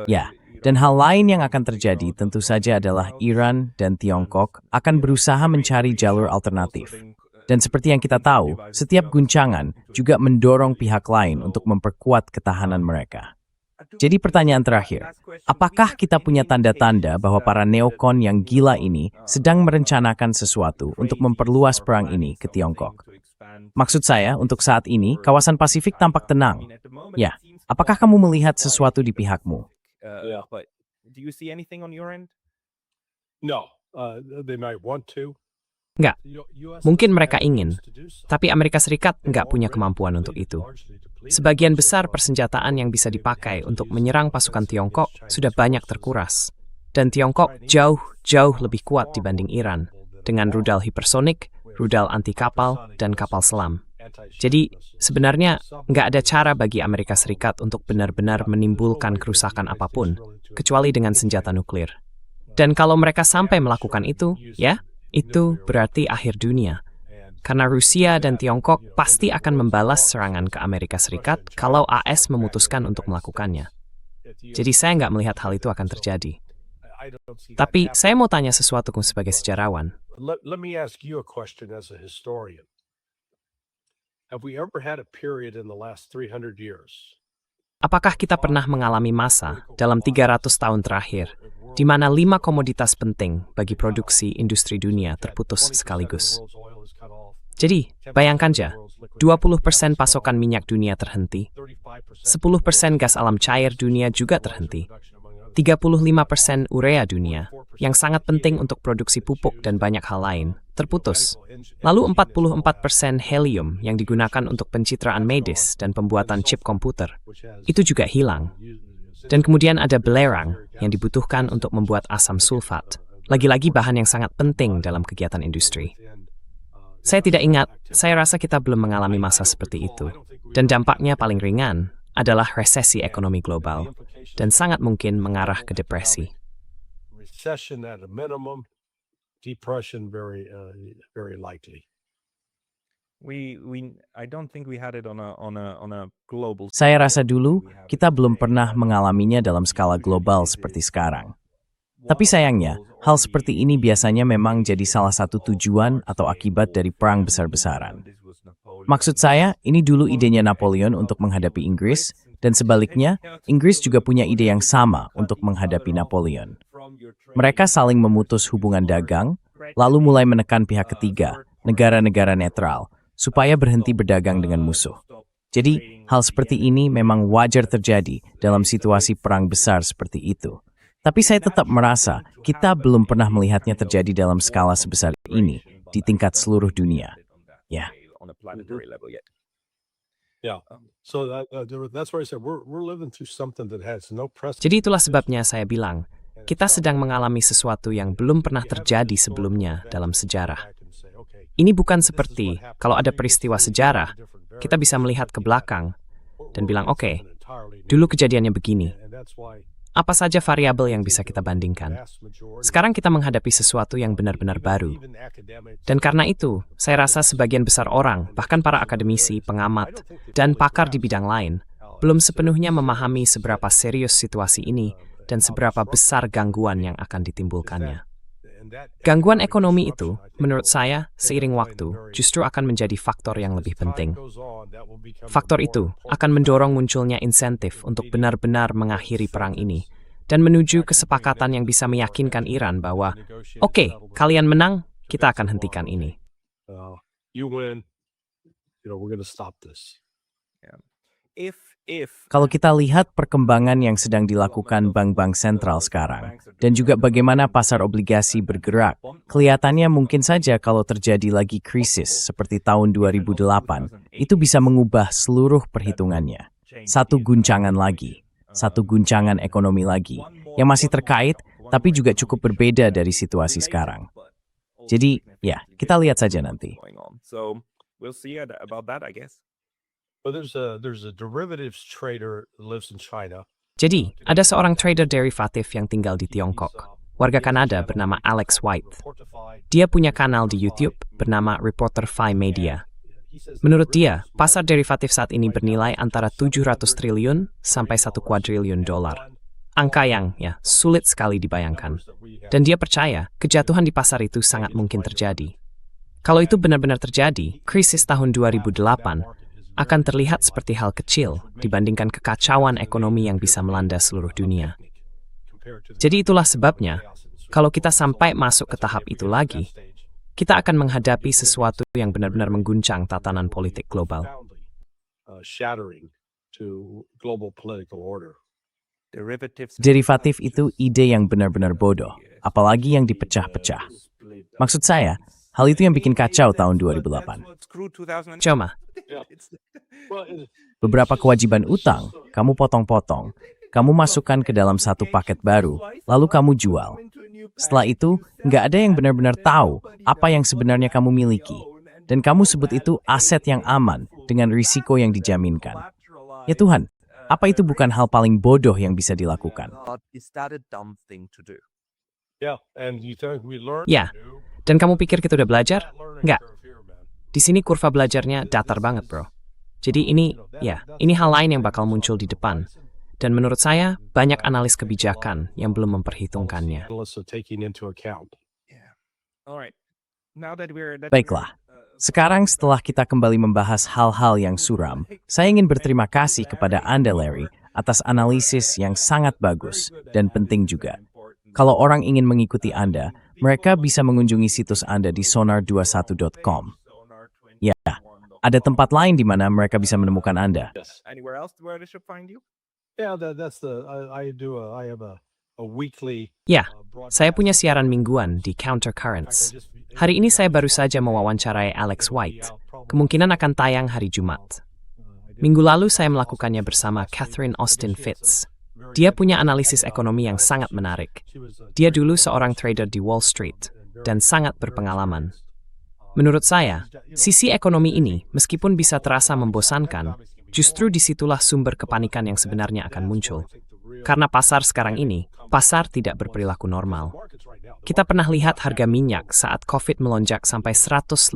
Ya, dan hal lain yang akan terjadi tentu saja adalah Iran dan Tiongkok akan berusaha mencari jalur alternatif. Dan seperti yang kita tahu, setiap guncangan juga mendorong pihak lain untuk memperkuat ketahanan mereka. Jadi pertanyaan terakhir, apakah kita punya tanda-tanda bahwa para neokon yang gila ini sedang merencanakan sesuatu untuk memperluas perang ini ke Tiongkok? Maksud saya, untuk saat ini, kawasan Pasifik tampak tenang. Ya, apakah kamu melihat sesuatu di pihakmu? Enggak, mungkin mereka ingin, tapi Amerika Serikat nggak punya kemampuan untuk itu. Sebagian besar persenjataan yang bisa dipakai untuk menyerang pasukan Tiongkok sudah banyak terkuras. Dan Tiongkok jauh lebih kuat dibanding Iran, dengan rudal hipersonik, rudal anti-kapal, dan kapal selam. Jadi, sebenarnya nggak ada cara bagi Amerika Serikat untuk benar-benar menimbulkan kerusakan apapun, kecuali dengan senjata nuklir. Dan kalau mereka sampai melakukan itu, ya, itu berarti akhir dunia. Karena Rusia dan Tiongkok pasti akan membalas serangan ke Amerika Serikat kalau AS memutuskan untuk melakukannya. Jadi saya nggak melihat hal itu akan terjadi. Tapi saya mau tanya sesuatu sebagai sejarawan. Let me ask you a question as a historian. Have we ever had a period in the last 300 years? Apakah kita pernah mengalami masa dalam 300 tahun terakhir di mana 5 komoditas penting bagi produksi industri dunia terputus sekaligus? Jadi, bayangkan aja, 20% pasokan minyak dunia terhenti, 10% gas alam cair dunia juga terhenti, 35% urea dunia, yang sangat penting untuk produksi pupuk dan banyak hal lain, terputus. Lalu 44% helium yang digunakan untuk pencitraan medis dan pembuatan chip komputer, itu juga hilang. Dan kemudian ada belerang yang dibutuhkan untuk membuat asam sulfat, lagi-lagi bahan yang sangat penting dalam kegiatan industri. Saya tidak ingat, saya rasa kita belum mengalami masa seperti itu. Dan dampaknya paling ringan adalah resesi ekonomi global dan sangat mungkin mengarah ke depresi. Recession at a minimum, depression very likely. I don't think we had it on a global. Saya rasa dulu kita belum pernah mengalaminya dalam skala global seperti sekarang. Tapi sayangnya, hal seperti ini biasanya memang jadi salah satu tujuan atau akibat dari perang besar-besaran. Maksud saya, ini dulu idenya Napoleon untuk menghadapi Inggris, dan sebaliknya, Inggris juga punya ide yang sama untuk menghadapi Napoleon. Mereka saling memutus hubungan dagang, lalu mulai menekan pihak ketiga, negara-negara netral, supaya berhenti berdagang dengan musuh. Jadi, hal seperti ini memang wajar terjadi dalam situasi perang besar seperti itu. Tapi saya tetap merasa kita belum pernah melihatnya terjadi dalam skala sebesar ini di tingkat seluruh dunia. Ya. Yeah. So that's why I said we're living through something that has no precedent. Jadi itulah sebabnya saya bilang, kita sedang mengalami sesuatu yang belum pernah terjadi sebelumnya dalam sejarah. Ini bukan seperti kalau ada peristiwa sejarah, kita bisa melihat ke belakang dan bilang, oke, dulu kejadiannya begini. Apa saja variabel yang bisa kita bandingkan? Sekarang kita menghadapi sesuatu yang benar-benar baru. Dan karena itu, saya rasa sebagian besar orang, bahkan para akademisi, pengamat, dan pakar di bidang lain, belum sepenuhnya memahami seberapa serius situasi ini dan seberapa besar gangguan yang akan ditimbulkannya. Gangguan ekonomi itu, menurut saya, seiring waktu, justru akan menjadi faktor yang lebih penting. Faktor itu akan mendorong munculnya insentif untuk benar-benar mengakhiri perang ini dan menuju kesepakatan yang bisa meyakinkan Iran bahwa, oke, kalian menang, kita akan hentikan ini. You win, we're going to stop this. Kalau kita lihat perkembangan yang sedang dilakukan bank-bank sentral sekarang, dan juga bagaimana pasar obligasi bergerak, kelihatannya mungkin saja kalau terjadi lagi krisis seperti tahun 2008, itu bisa mengubah seluruh perhitungannya. Satu guncangan lagi, satu guncangan ekonomi lagi, yang masih terkait, tapi juga cukup berbeda dari situasi sekarang. Jadi, ya, kita lihat saja nanti. We'll see about that, I guess. But there's a derivatives trader that lives in China. Jadi, ada seorang trader derivatif yang tinggal di Tiongkok, warga Kanada bernama Alex White. Dia punya kanal di YouTube bernama Reporterfy Media. Menurut dia, pasar derivatif saat ini bernilai antara 700 triliun sampai 1 kuadriliun dolar. Angka yang, sulit sekali dibayangkan. Dan dia percaya kejatuhan di pasar itu sangat mungkin terjadi. Kalau itu benar-benar terjadi, krisis tahun 2008 akan terlihat seperti hal kecil dibandingkan kekacauan ekonomi yang bisa melanda seluruh dunia. Jadi itulah sebabnya, kalau kita sampai masuk ke tahap itu lagi, kita akan menghadapi sesuatu yang benar-benar mengguncang tatanan politik global. Derivatif itu ide yang benar-benar bodoh, apalagi yang dipecah-pecah. Maksud saya, hal itu yang bikin kacau tahun 2008. Cuma, beberapa kewajiban utang, kamu potong-potong, kamu masukkan ke dalam satu paket baru, lalu kamu jual. Setelah itu, nggak ada yang benar-benar tahu apa yang sebenarnya kamu miliki. Dan kamu sebut itu aset yang aman dengan risiko yang dijaminkan. Ya Tuhan, apa itu bukan hal paling bodoh yang bisa dilakukan? Ya, dan kamu pikir kita udah belajar? Nggak. Di sini kurva belajarnya datar banget, bro. Jadi ini hal lain yang bakal muncul di depan. Dan menurut saya, banyak analis kebijakan yang belum memperhitungkannya. Baiklah, sekarang setelah kita kembali membahas hal-hal yang suram, saya ingin berterima kasih kepada Anda, Larry, atas analisis yang sangat bagus dan penting juga. Kalau orang ingin mengikuti Anda, mereka bisa mengunjungi situs Anda di sonar21.com. Ya, ada tempat lain di mana mereka bisa menemukan Anda. Anywhere else where they should find you? Yeah, that's I have a weekly. Ya, saya punya siaran mingguan di Countercurrents. Hari ini saya baru saja mewawancarai Alex White. Kemungkinan akan tayang hari Jumat. Minggu lalu saya melakukannya bersama Catherine Austin Fitz. Dia punya analisis ekonomi yang sangat menarik. Dia dulu seorang trader di Wall Street dan sangat berpengalaman. Menurut saya, sisi ekonomi ini, meskipun bisa terasa membosankan, justru disitulah sumber kepanikan yang sebenarnya akan muncul. Karena pasar sekarang ini, pasar tidak berperilaku normal. Kita pernah lihat harga minyak saat COVID melonjak sampai $150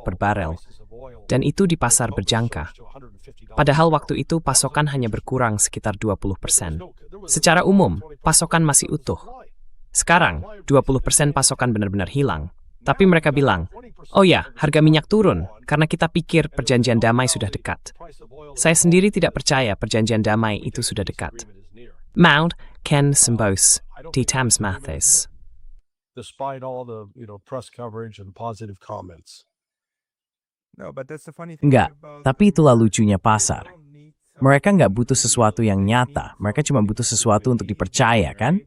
per barel, dan itu di pasar berjangka. Padahal waktu itu pasokan hanya berkurang sekitar 20%. Secara umum, pasokan masih utuh. Sekarang, 20% pasokan benar-benar hilang. Tapi mereka bilang, oh ya, harga minyak turun karena kita pikir perjanjian damai sudah dekat. Saya sendiri tidak percaya perjanjian damai itu sudah dekat. Maud Ken Sembos di Thames Mathis. Despite all the press coverage and positive comments. No, but that's the funny thing Enggak, about tapi itulah lucunya pasar. Mereka nggak butuh sesuatu yang nyata, mereka cuma butuh sesuatu untuk dipercaya, kan?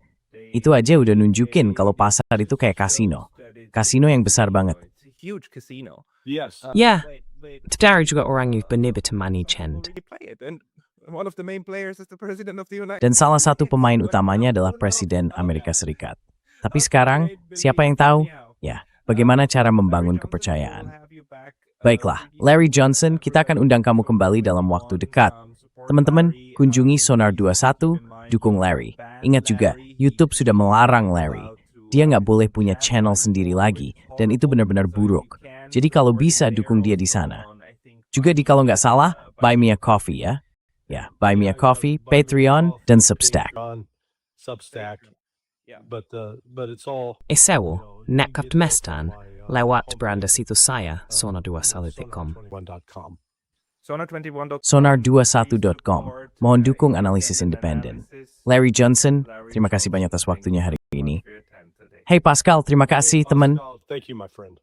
Itu aja udah nunjukin kalau pasar itu kayak kasino. Kasino yang besar banget. It's a huge casino. Yes. Ya, dari juga orang yang benar temani Chend. They play it, and one of the main players is the president of the United Dan salah satu pemain utamanya adalah Presiden Amerika Serikat. Tapi sekarang, siapa yang tahu? Ya, bagaimana cara membangun kepercayaan? Baiklah, Larry Johnson, kita akan undang kamu kembali dalam waktu dekat. Teman-teman, kunjungi Sonar 21, dukung Larry. Ingat juga, YouTube sudah melarang Larry. Dia nggak boleh punya channel sendiri lagi, dan itu benar-benar buruk. Jadi kalau bisa, dukung dia di sana. Juga kalau nggak salah, buy me a coffee ya. Ya, buy me a coffee, Patreon, dan Substack. Substack. But it's all Esewo, nekap mestan, lewat beranda situs saya, sonar21.com. Sonar21.com. Mohon dukung analisis independen. Larry Johnson, terima kasih banyak atas waktunya hari ini. Hey Pascal, terima kasih teman. Thank you, my friend.